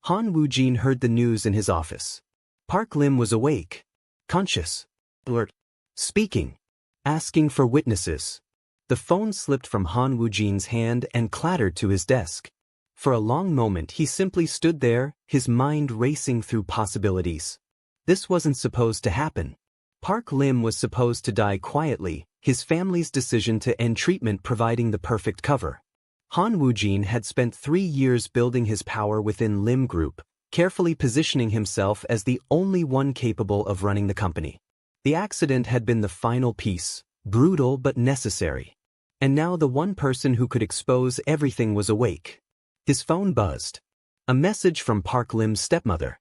[SPEAKER 1] Han Woo-jin heard the news in his office. Park Lim was awake, conscious, alert, speaking, asking for witnesses. The phone slipped from Han Woo-jin's hand and clattered to his desk. For a long moment he simply stood there, his mind racing through possibilities. This wasn't supposed to happen. Park Lim was supposed to die quietly, his family's decision to end treatment providing the perfect cover. Han Woo-jin had spent 3 years building his power within Lim Group, carefully positioning himself as the only one capable of running the company. The accident had been the final piece, brutal but necessary. And now the one person who could expose everything was awake. His phone buzzed. A message from Park Lim's stepmother.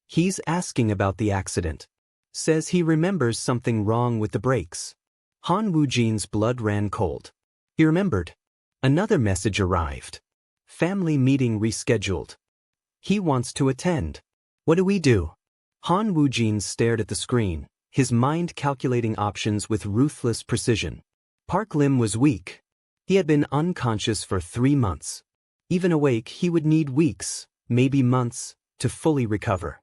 [SPEAKER 1] He's asking about the accident. Says he remembers something wrong with the brakes. Han Woo-jin's blood ran cold. He remembered. Another message arrived. Family meeting rescheduled. He wants to attend. What do we do? Han Woo-jin stared at the screen, his mind calculating options with ruthless precision. Park Lim was weak. He had been unconscious for 3 months. Even awake, he would need weeks, maybe months, to fully recover.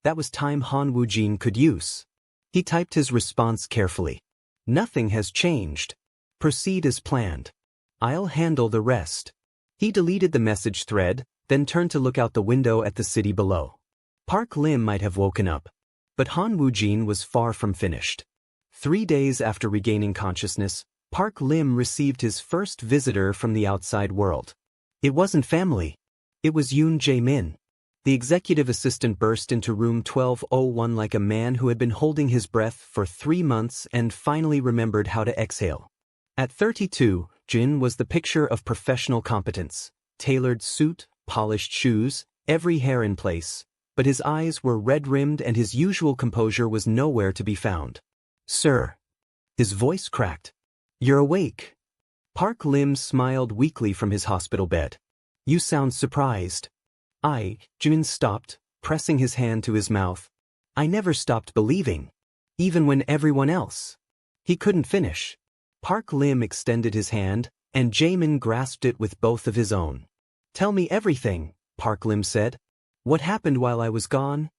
[SPEAKER 1] That was time Han Woo-jin could use. He typed his response carefully. Nothing has changed. Proceed as planned. I'll handle the rest. He deleted the message thread, then turned to look out the window at the city below. Park Lim might have woken up. But Han Woo-jin was far from finished. 3 days after regaining consciousness, Park Lim received his first visitor from the outside world. It wasn't family. It was Yoon Jae-min. The executive assistant burst into room 1201 like a man who had been holding his breath for 3 months and finally remembered how to exhale. At 32, Jin was the picture of professional competence. Tailored suit, polished shoes, every hair in place. But his eyes were red-rimmed and his usual composure was nowhere to be found. Sir. His voice cracked. You're awake. Park Lim smiled weakly from his hospital bed. You sound surprised. Jin stopped, pressing his hand to his mouth. I never stopped believing. Even when everyone else. He couldn't finish. Park Lim extended his hand, and Jaemin grasped it with both of his own. Tell me everything, Park Lim said. What happened while I was gone?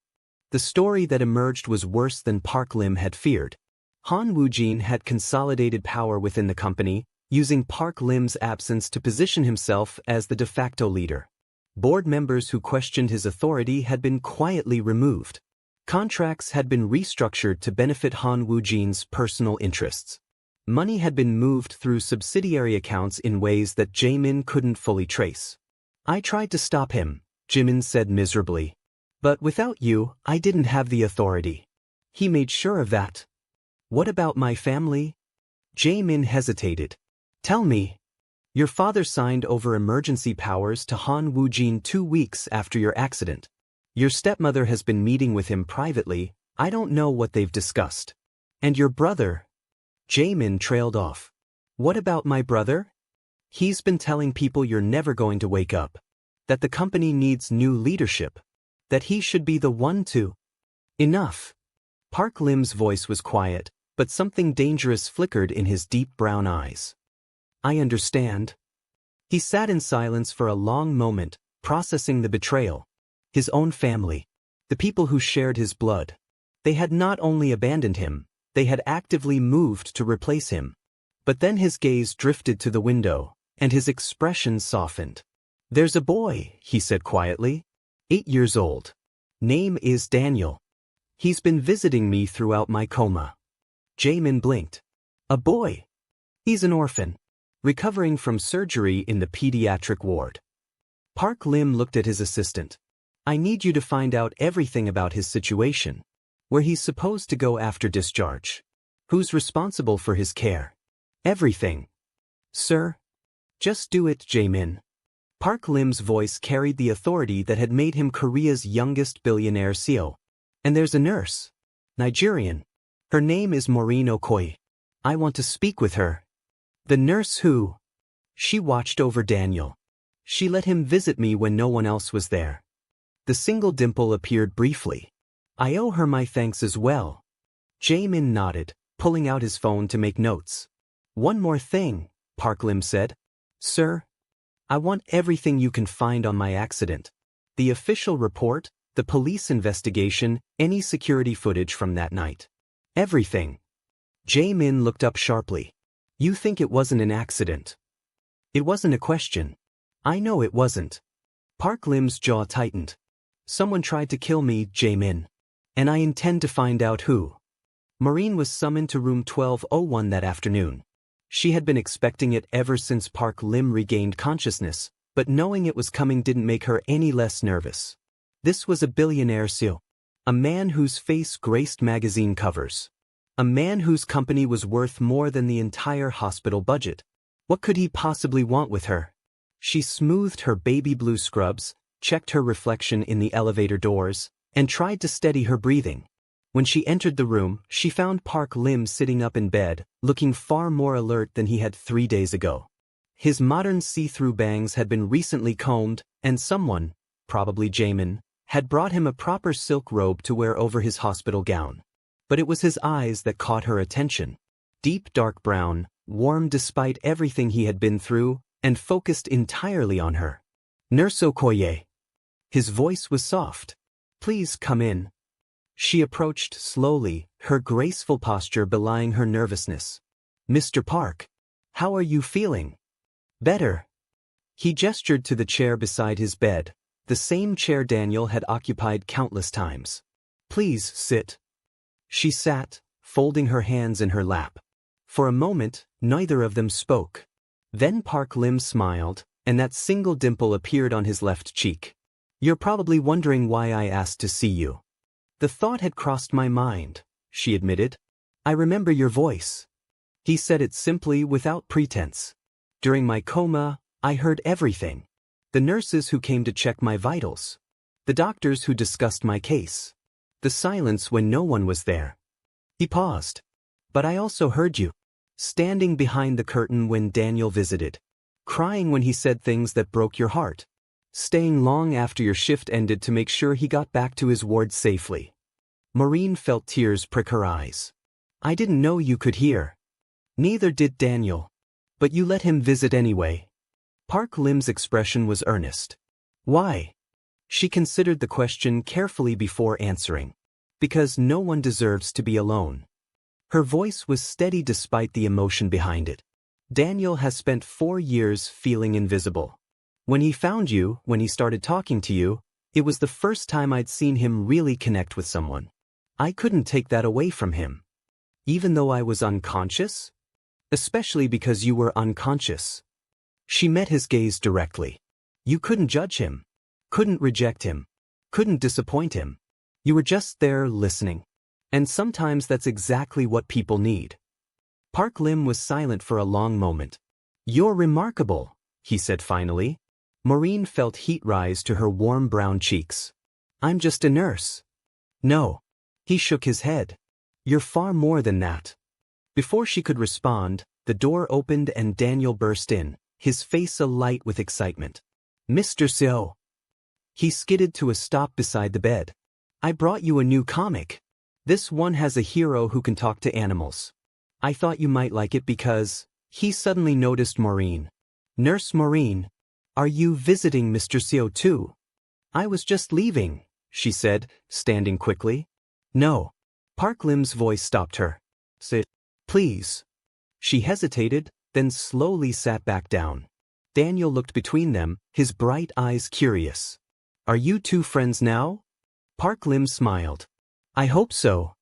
[SPEAKER 1] The story that emerged was worse than Park Lim had feared. Han Woo-jin had consolidated power within the company, using Park Lim's absence to position himself as the de facto leader. Board members who questioned his authority had been quietly removed. Contracts had been restructured to benefit Han Woo-jin's personal interests. Money had been moved through subsidiary accounts in ways that Jaemin couldn't fully trace. I tried to stop him, Jimin said miserably. But without you, I didn't have the authority. He made sure of that. What about my family? Jaemin hesitated. Tell me. Your father signed over emergency powers to Han Woo-jin 2 weeks after your accident. Your stepmother has been meeting with him privately. I don't know what they've discussed. And your brother? Jaemin trailed off. What about my brother? He's been telling people you're never going to wake up. That the company needs new leadership. That he should be the one to... Enough. Park Lim's voice was quiet, but something dangerous flickered in his deep brown eyes. I understand. He sat in silence for a long moment, processing the betrayal. His own family. The people who shared his blood. They had not only abandoned him, they had actively moved to replace him. But then his gaze drifted to the window, and his expression softened. There's a boy, he said quietly. 8 years old. Name is Daniel. He's been visiting me throughout my coma. Jaemin blinked. A boy. He's an orphan. Recovering from surgery in the pediatric ward. Park Lim looked at his assistant. I need you to find out everything about his situation. Where he's supposed to go after discharge. Who's responsible for his care. Everything. Sir? Just do it, Jaemin. Park Lim's voice carried the authority that had made him Korea's youngest billionaire CEO. And there's a nurse. Nigerian. Her name is Maureen Okoye. I want to speak with her. The nurse who? She watched over Daniel. She let him visit me when no one else was there. The single dimple appeared briefly. I owe her my thanks as well. Jaemin nodded, pulling out his phone to make notes. One more thing, Park Lim said. Sir? I want everything you can find on my accident. The official report, the police investigation, any security footage from that night. Everything. Jaemin looked up sharply. You think it wasn't an accident? It wasn't a question. I know it wasn't. Park Lim's jaw tightened. Someone tried to kill me, Jaemin. And I intend to find out who. Maureen was summoned to room 1201 that afternoon. She had been expecting it ever since Park Lim regained consciousness, but knowing it was coming didn't make her any less nervous. This was a billionaire CEO. A man whose face graced magazine covers. A man whose company was worth more than the entire hospital budget. What could he possibly want with her? She smoothed her baby blue scrubs, checked her reflection in the elevator doors, and tried to steady her breathing. When she entered the room, she found Park Lim sitting up in bed, looking far more alert than he had 3 days ago. His modern see-through bangs had been recently combed, and someone, probably Jaemin, had brought him a proper silk robe to wear over his hospital gown. But it was his eyes that caught her attention. Deep dark brown, warm despite everything he had been through, and focused entirely on her. Nurse Okoye. His voice was soft. Please come in. She approached slowly, her graceful posture belying her nervousness. Mr. Park. How are you feeling? Better. He gestured to the chair beside his bed, the same chair Daniel had occupied countless times. Please sit. She sat, folding her hands in her lap. For a moment, neither of them spoke. Then Park Lim smiled, and that single dimple appeared on his left cheek. You're probably wondering why I asked to see you. The thought had crossed my mind, she admitted. I remember your voice. He said it simply without pretense. During my coma, I heard everything. The nurses who came to check my vitals. The doctors who discussed my case. The silence when no one was there. He paused. But I also heard you. Standing behind the curtain when Daniel visited. Crying when he said things that broke your heart. Staying long after your shift ended to make sure he got back to his ward safely. Maureen felt tears prick her eyes. I didn't know you could hear. Neither did Daniel. But you let him visit anyway. Park Lim's expression was earnest. Why? She considered the question carefully before answering. Because no one deserves to be alone. Her voice was steady despite the emotion behind it. Daniel has spent 4 years feeling invisible. When he found you, when he started talking to you, it was the first time I'd seen him really connect with someone. I couldn't take that away from him. Even though I was unconscious? Especially because you were unconscious. She met his gaze directly. You couldn't judge him. Couldn't reject him. Couldn't disappoint him. You were just there listening. And sometimes that's exactly what people need. Park Lim was silent for a long moment. You're remarkable, he said finally. Maureen felt heat rise to her warm brown cheeks. I'm just a nurse. No. He shook his head. You're far more than that. Before she could respond, the door opened and Daniel burst in, his face alight with excitement. Mr. Seo. He skidded to a stop beside the bed. I brought you a new comic. This one has a hero who can talk to animals. I thought you might like it because... He suddenly noticed Maureen. Nurse Maureen, are you visiting Mr. Seo too? I was just leaving, she said, standing quickly. No. Park Lim's voice stopped her. Sit. Please. She hesitated, then slowly sat back down. Daniel looked between them, his bright eyes curious. Are you two friends now? Park Lim smiled. I hope so.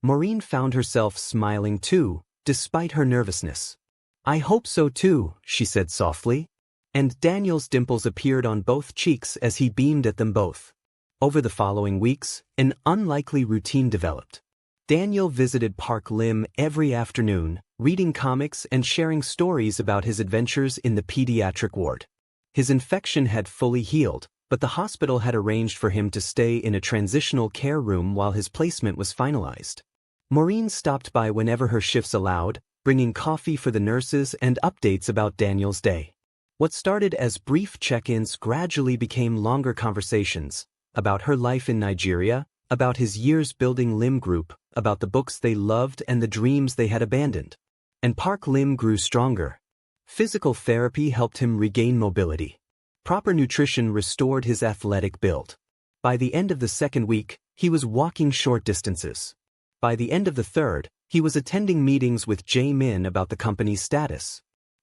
[SPEAKER 1] Maureen found herself smiling too, despite her nervousness. I hope so too, she said softly. And Daniel's dimples appeared on both cheeks as he beamed at them both. Over the following weeks, an unlikely routine developed. Daniel visited Park Lim every afternoon, reading comics and sharing stories about his adventures in the pediatric ward. His infection had fully healed, but the hospital had arranged for him to stay in a transitional care room while his placement was finalized. Maureen stopped by whenever her shifts allowed, bringing coffee for the nurses and updates about Daniel's day. What started as brief check-ins gradually became longer conversations, about her life in Nigeria, about his years building Lim Group, about the books they loved and the dreams they had abandoned. And Park Lim grew stronger. Physical therapy helped him regain mobility. Proper nutrition restored his athletic build. By the end of the second week, he was walking short distances. By the end of the third, he was attending meetings with Jae-min about the company's status.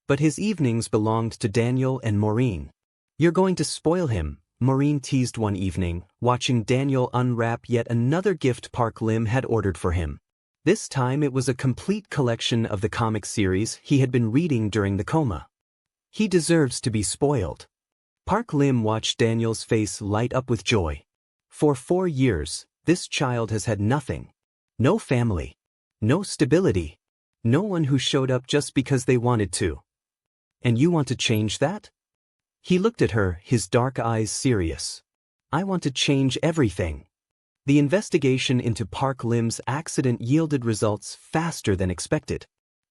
[SPEAKER 1] But his evenings belonged to Daniel and Maureen. You're going to spoil him, Maureen teased one evening, watching Daniel unwrap yet another gift Park Lim had ordered for him. This time it was a complete collection of the comic series he had been reading during the coma. He deserves to be spoiled. Park Lim watched Daniel's face light up with joy. For 4 years, this child has had nothing. No family. No stability. No one who showed up just because they wanted to. And you want to change that? He looked at her, his dark eyes serious. I want to change everything. The investigation into Park Lim's accident yielded results faster than expected.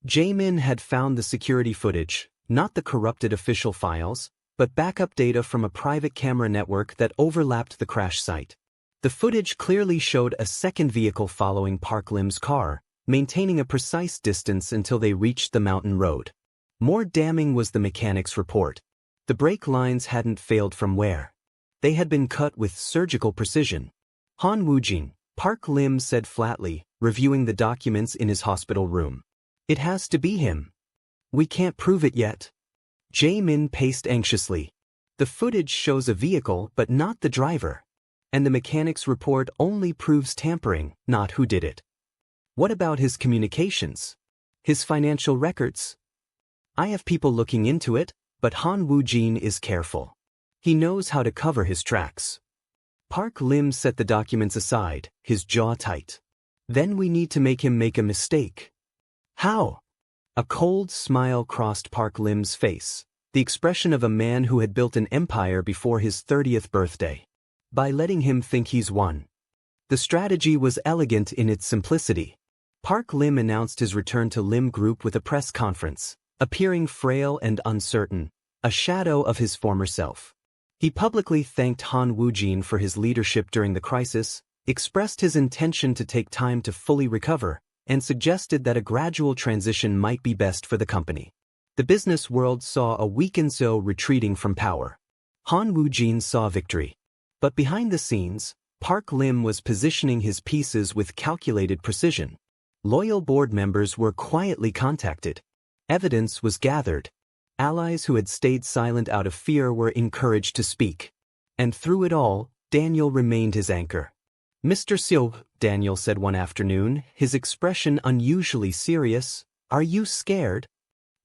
[SPEAKER 1] Jae-min had found the security footage, not the corrupted official files, but backup data from a private camera network that overlapped the crash site. The footage clearly showed a second vehicle following Park Lim's car, maintaining a precise distance until they reached the mountain road. More damning was the mechanic's report. The brake lines hadn't failed from where. They had been cut with surgical precision. Han Woojin, Park Lim said flatly, reviewing the documents in his hospital room. It has to be him. We can't prove it yet. Jae-min paced anxiously. The footage shows a vehicle but not the driver. And the mechanic's report only proves tampering, not who did it. What about his communications? His financial records? I have people looking into it, but Han Woojin is careful. He knows how to cover his tracks. Park Lim set the documents aside, his jaw tight. Then we need to make him make a mistake. How? A cold smile crossed Park Lim's face, the expression of a man who had built an empire before his 30th birthday. By letting him think he's won. The strategy was elegant in its simplicity. Park Lim announced his return to Lim Group with a press conference, appearing frail and uncertain, a shadow of his former self. He publicly thanked Han Woojin for his leadership during the crisis, expressed his intention to take time to fully recover, and suggested that a gradual transition might be best for the company. The business world saw a weakened Seo retreating from power. Han Woojin saw victory. But behind the scenes, Park Lim was positioning his pieces with calculated precision. Loyal board members were quietly contacted. Evidence was gathered. Allies who had stayed silent out of fear were encouraged to speak. And through it all, Daniel remained his anchor. Mr. Seo, Daniel said one afternoon, his expression unusually serious, are you scared?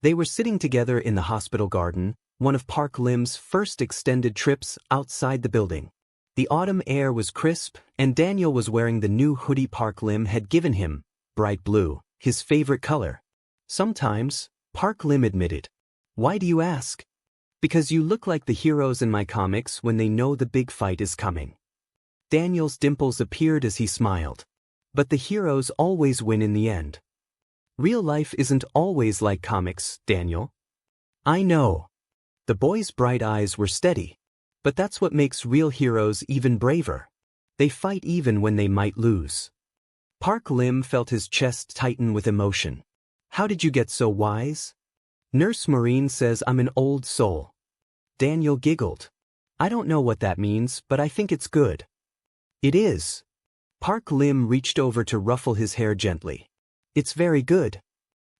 [SPEAKER 1] They were sitting together in the hospital garden, one of Park Lim's first extended trips outside the building. The autumn air was crisp, and Daniel was wearing the new hoodie Park Lim had given him, bright blue, his favorite color. Sometimes, Park Lim admitted. Why do you ask? Because you look like the heroes in my comics when they know the big fight is coming. Daniel's dimples appeared as he smiled. But the heroes always win in the end. Real life isn't always like comics, Daniel. I know. The boy's bright eyes were steady. But that's what makes real heroes even braver. They fight even when they might lose. Park Lim felt his chest tighten with emotion. How did you get so wise? Nurse Maureen says I'm an old soul. Daniel giggled. I don't know what that means, but I think it's good. It is. Park Lim reached over to ruffle his hair gently. It's very good.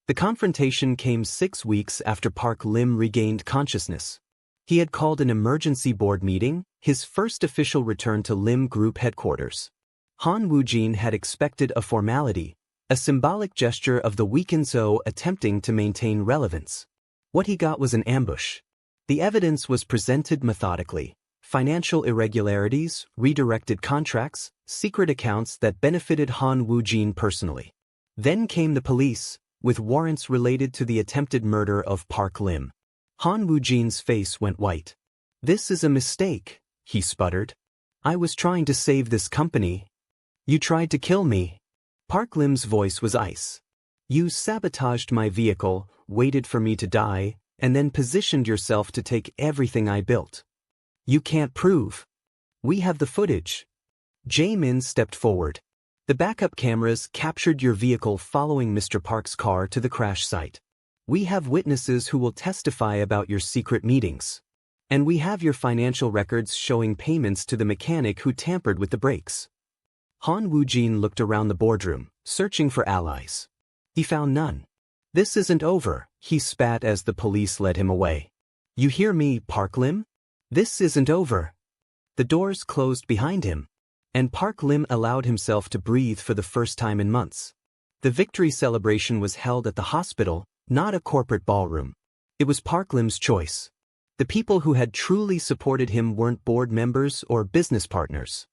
[SPEAKER 1] The confrontation came 6 weeks after Park Lim regained consciousness. He had called an emergency board meeting, his first official return to Lim Group headquarters. Han Woojin had expected a formality, a symbolic gesture of the weakened Zo attempting to maintain relevance. What he got was an ambush. The evidence was presented methodically. Financial irregularities, redirected contracts, secret accounts that benefited Han Woojin personally. Then came the police, with warrants related to the attempted murder of Park Lim. Han Woojin's face went white. This is a mistake, he sputtered. I was trying to save this company. You tried to kill me. Park Lim's voice was ice. You sabotaged my vehicle, waited for me to die, and then positioned yourself to take everything I built. You can't prove. We have the footage. Jae-min stepped forward. The backup cameras captured your vehicle following Mr. Park's car to the crash site. We have witnesses who will testify about your secret meetings. And we have your financial records showing payments to the mechanic who tampered with the brakes. Han Woojin looked around the boardroom, searching for allies. He found none. This isn't over, he spat as the police led him away. You hear me, Park Lim? This isn't over. The doors closed behind him, and Park Lim allowed himself to breathe for the first time in months. The victory celebration was held at the hospital, not a corporate ballroom. It was Park Lim's choice. The people who had truly supported him weren't board members or business partners.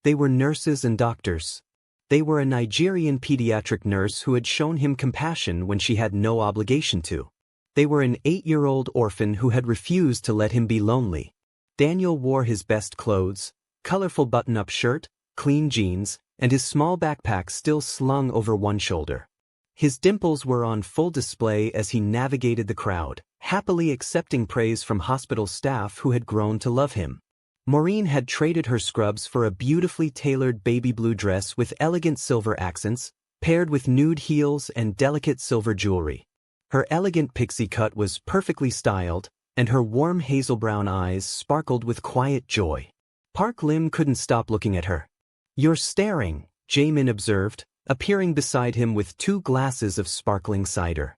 [SPEAKER 1] They were nurses and doctors. They were a Nigerian pediatric nurse who had shown him compassion when she had no obligation to. They were an 8-year-old orphan who had refused to let him be lonely. Daniel wore his best clothes, colorful button-up shirt, clean jeans, and his small backpack still slung over one shoulder. His dimples were on full display as he navigated the crowd, happily accepting praise from hospital staff who had grown to love him. Maureen had traded her scrubs for a beautifully tailored baby blue dress with elegant silver accents, paired with nude heels and delicate silver jewelry. Her elegant pixie cut was perfectly styled, and her warm hazel brown eyes sparkled with quiet joy. Park Lim couldn't stop looking at her. You're staring, Jae-min observed, appearing beside him with 2 glasses of sparkling cider.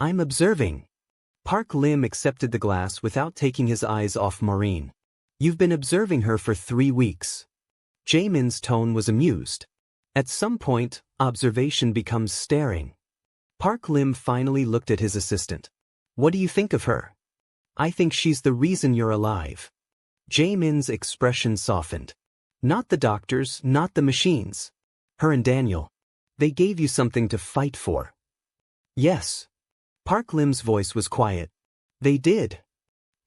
[SPEAKER 1] I'm observing. Park Lim accepted the glass without taking his eyes off Maureen. You've been observing her for 3 weeks. Jae-min's tone was amused. At some point, observation becomes staring. Park Lim finally looked at his assistant. What do you think of her? I think she's the reason you're alive. Jae-min's expression softened. Not the doctors, not the machines. Her and Daniel. They gave you something to fight for. Yes. Park Lim's voice was quiet. They did.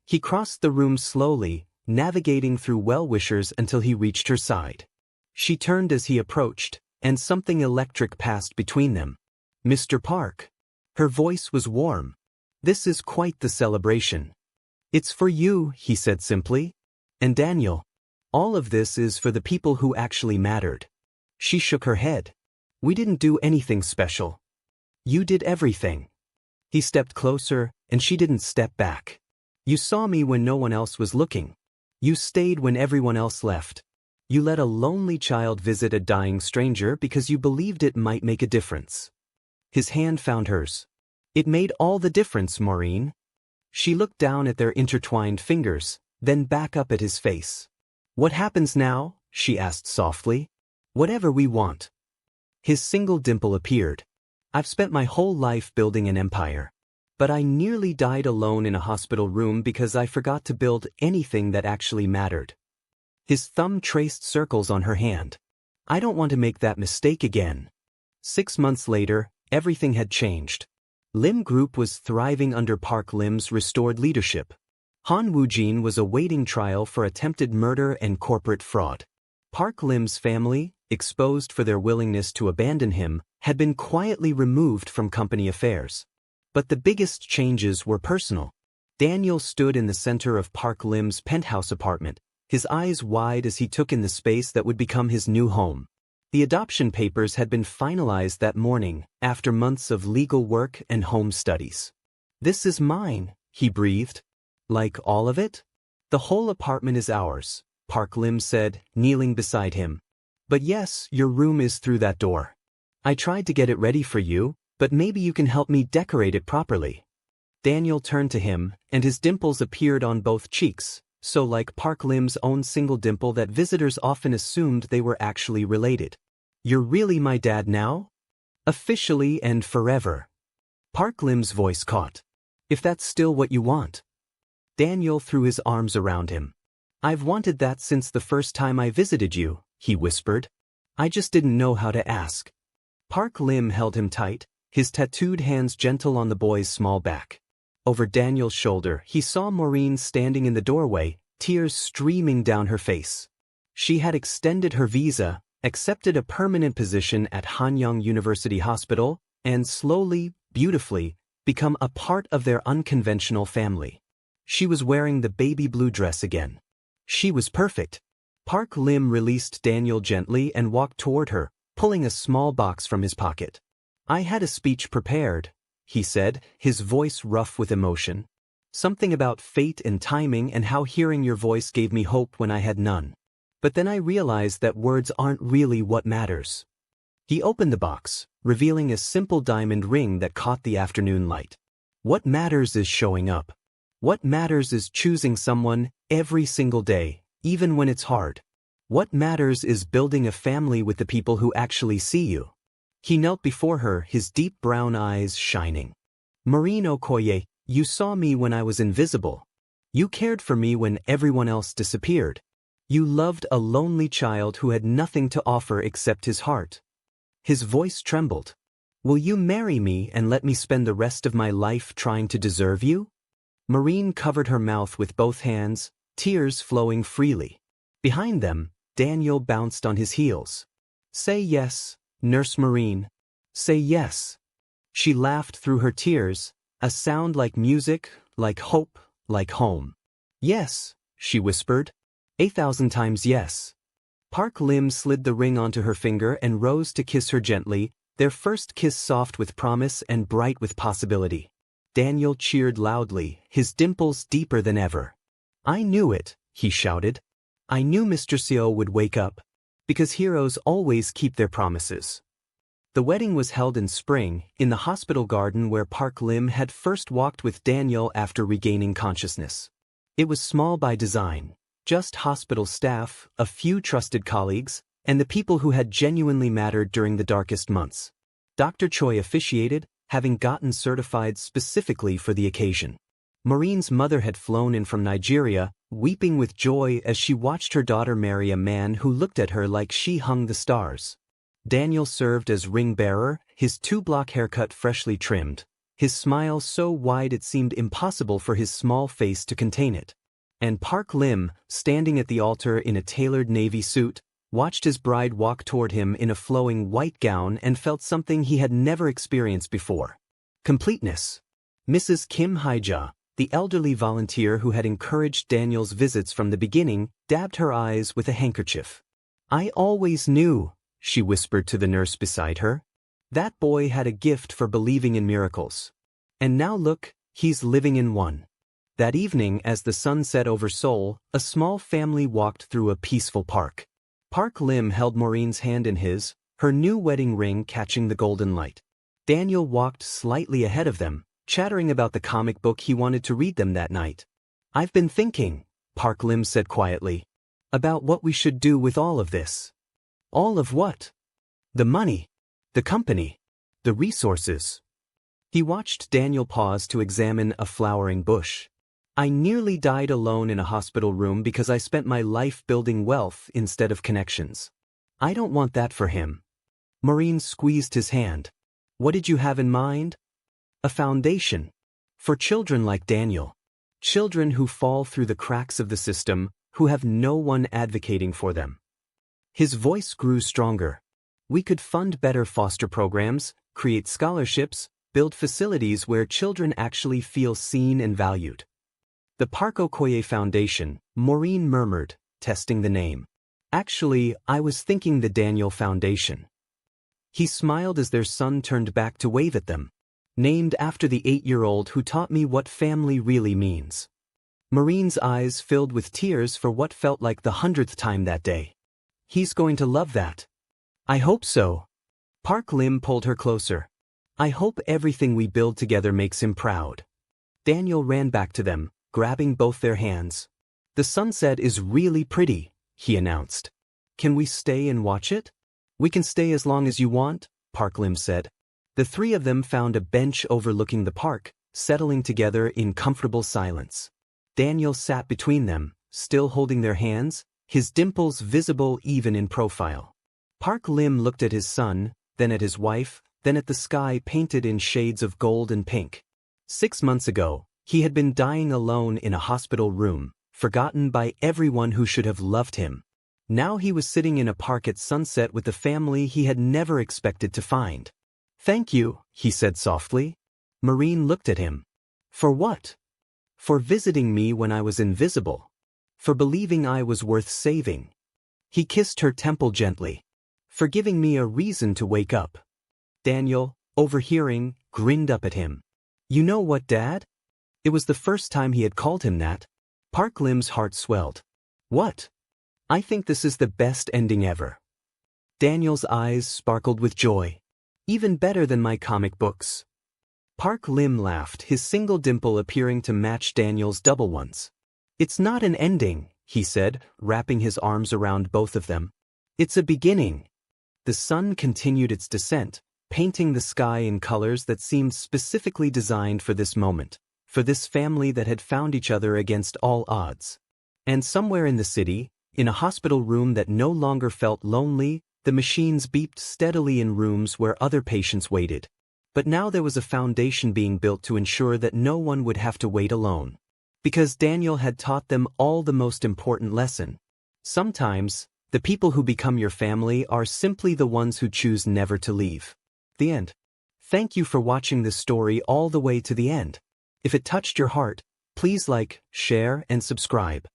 [SPEAKER 1] He crossed the room slowly, navigating through well-wishers until he reached her side. She turned as he approached, and something electric passed between them. Mr. Park. Her voice was warm. This is quite the celebration. It's for you, he said simply. And Daniel. All of this is for the people who actually mattered. She shook her head. We didn't do anything special. You did everything. He stepped closer, and she didn't step back. You saw me when no one else was looking. You stayed when everyone else left. You let a lonely child visit a dying stranger because you believed it might make a difference. His hand found hers. It made all the difference, Maureen. She looked down at their intertwined fingers, then back up at his face. What happens now? She asked softly. Whatever we want. His single dimple appeared. I've spent my whole life building an empire. But I nearly died alone in a hospital room because I forgot to build anything that actually mattered. His thumb traced circles on her hand. I don't want to make that mistake again. 6 months later, everything had changed. Lim Group was thriving under Park Lim's restored leadership. Han Woojin was awaiting trial for attempted murder and corporate fraud. Park Lim's family, exposed for their willingness to abandon him, had been quietly removed from company affairs. But the biggest changes were personal. Daniel stood in the center of Park Lim's penthouse apartment, his eyes wide as he took in the space that would become his new home. The adoption papers had been finalized that morning, after months of legal work and home studies. "This is mine," he breathed. "Like all of it?" "The whole apartment is ours," Park Lim said, kneeling beside him. "But yes, your room is through that door. I tried to get it ready for you, but maybe you can help me decorate it properly." Daniel turned to him, and his dimples appeared on both cheeks, so like Park Lim's own single dimple that visitors often assumed they were actually related. "You're really my dad now? Officially and forever." Park Lim's voice caught. "If that's still what you want." Daniel threw his arms around him. "I've wanted that since the first time I visited you," he whispered. "I just didn't know how to ask." Park Lim held him tight, his tattooed hands gentle on the boy's small back. Over Daniel's shoulder, he saw Maureen standing in the doorway, tears streaming down her face. She had extended her visa, accepted a permanent position at Hanyang University Hospital, and slowly, beautifully, become a part of their unconventional family. She was wearing the baby blue dress again. She was perfect. Park Lim released Daniel gently and walked toward her, pulling a small box from his pocket. "I had a speech prepared," he said, his voice rough with emotion. "Something about fate and timing and how hearing your voice gave me hope when I had none. But then I realized that words aren't really what matters." He opened the box, revealing a simple diamond ring that caught the afternoon light. "What matters is showing up. What matters is choosing someone every single day, even when it's hard. What matters is building a family with the people who actually see you." He knelt before her, his deep brown eyes shining. "Maureen Okoye, you saw me when I was invisible. You cared for me when everyone else disappeared. You loved a lonely child who had nothing to offer except his heart." His voice trembled. "Will you marry me and let me spend the rest of my life trying to deserve you?" Maureen covered her mouth with both hands, tears flowing freely. Behind them, Daniel bounced on his heels. "Say yes, Nurse Maureen. Say yes." She laughed through her tears, a sound like music, like hope, like home. "Yes," she whispered. 1,000 times yes. Park Lim slid the ring onto her finger and rose to kiss her gently, their first kiss soft with promise and bright with possibility. Daniel cheered loudly, his dimples deeper than ever. "I knew it," he shouted. "I knew Mr. Seo would wake up. Because heroes always keep their promises." The wedding was held in spring, in the hospital garden where Park Lim had first walked with Daniel after regaining consciousness. It was small by design, just hospital staff, a few trusted colleagues, and the people who had genuinely mattered during the darkest months. Dr. Choi officiated, having gotten certified specifically for the occasion. Maureen's mother had flown in from Nigeria, weeping with joy as she watched her daughter marry a man who looked at her like she hung the stars. Daniel served as ring-bearer, his two-block haircut freshly trimmed, his smile so wide it seemed impossible for his small face to contain it. And Park Lim, standing at the altar in a tailored navy suit, watched his bride walk toward him in a flowing white gown and felt something he had never experienced before. Completeness. Mrs. Kim Haija, the elderly volunteer who had encouraged Daniel's visits from the beginning, dabbed her eyes with a handkerchief. "I always knew," she whispered to the nurse beside her. "That boy had a gift for believing in miracles. And now look, he's living in one." That evening, as the sun set over Seoul, a small family walked through a peaceful park. Park Lim held Maureen's hand in his, her new wedding ring catching the golden light. Daniel walked slightly ahead of them, chattering about the comic book he wanted to read them that night. "I've been thinking," Park Lim said quietly, "about what we should do with all of this." "All of what?" "The money. The company. The resources." He watched Daniel pause to examine a flowering bush. "I nearly died alone in a hospital room because I spent my life building wealth instead of connections. I don't want that for him." Maureen squeezed his hand. "What did you have in mind?" "A foundation. For children like Daniel. Children who fall through the cracks of the system, who have no one advocating for them." His voice grew stronger. "We could fund better foster programs, create scholarships, build facilities where children actually feel seen and valued." "The Park Okoye Foundation," Maureen murmured, testing the name. Actually, I was thinking the Daniel Foundation. He smiled as their son turned back to wave at them. Named after the 8-year-old who taught me what family really means. Marine's eyes filled with tears for what felt like the 100th time that day. He's going to love that. I hope so. Park Lim pulled her closer. I hope everything we build together makes him proud. Daniel ran back to them, grabbing both their hands. The sunset is really pretty, he announced. Can we stay and watch it? We can stay as long as you want, Park Lim said. The three of them found a bench overlooking the park, settling together in comfortable silence. Daniel sat between them, still holding their hands, his dimples visible even in profile. Park Lim looked at his son, then at his wife, then at the sky painted in shades of gold and pink. 6 months ago, he had been dying alone in a hospital room, forgotten by everyone who should have loved him. Now he was sitting in a park at sunset with a family he had never expected to find. Thank you, he said softly. Marine looked at him. For what? For visiting me when I was invisible. For believing I was worth saving. He kissed her temple gently. For giving me a reason to wake up. Daniel, overhearing, grinned up at him. You know what, Dad? It was the first time he had called him that. Park Lim's heart swelled. What? I think this is the best ending ever. Daniel's eyes sparkled with joy. Even better than my comic books. Park Lim laughed, his single dimple appearing to match Daniel's double ones. It's not an ending, he said, wrapping his arms around both of them. It's a beginning. The sun continued its descent, painting the sky in colors that seemed specifically designed for this moment, for this family that had found each other against all odds. And somewhere in the city, in a hospital room that no longer felt lonely, the machines beeped steadily in rooms where other patients waited. But now there was a foundation being built to ensure that no one would have to wait alone. Because Daniel had taught them all the most important lesson. Sometimes, the people who become your family are simply the ones who choose never to leave. The end. Thank you for watching this story all the way to the end. If it touched your heart, please like, share, and subscribe.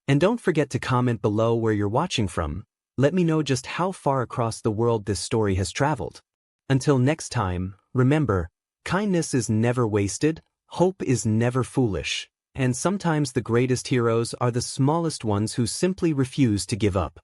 [SPEAKER 1] And don't forget to comment below where you're watching from. Let me know just how far across the world this story has traveled. Until next time, remember, kindness is never wasted, hope is never foolish, and sometimes the greatest heroes are the smallest ones who simply refuse to give up.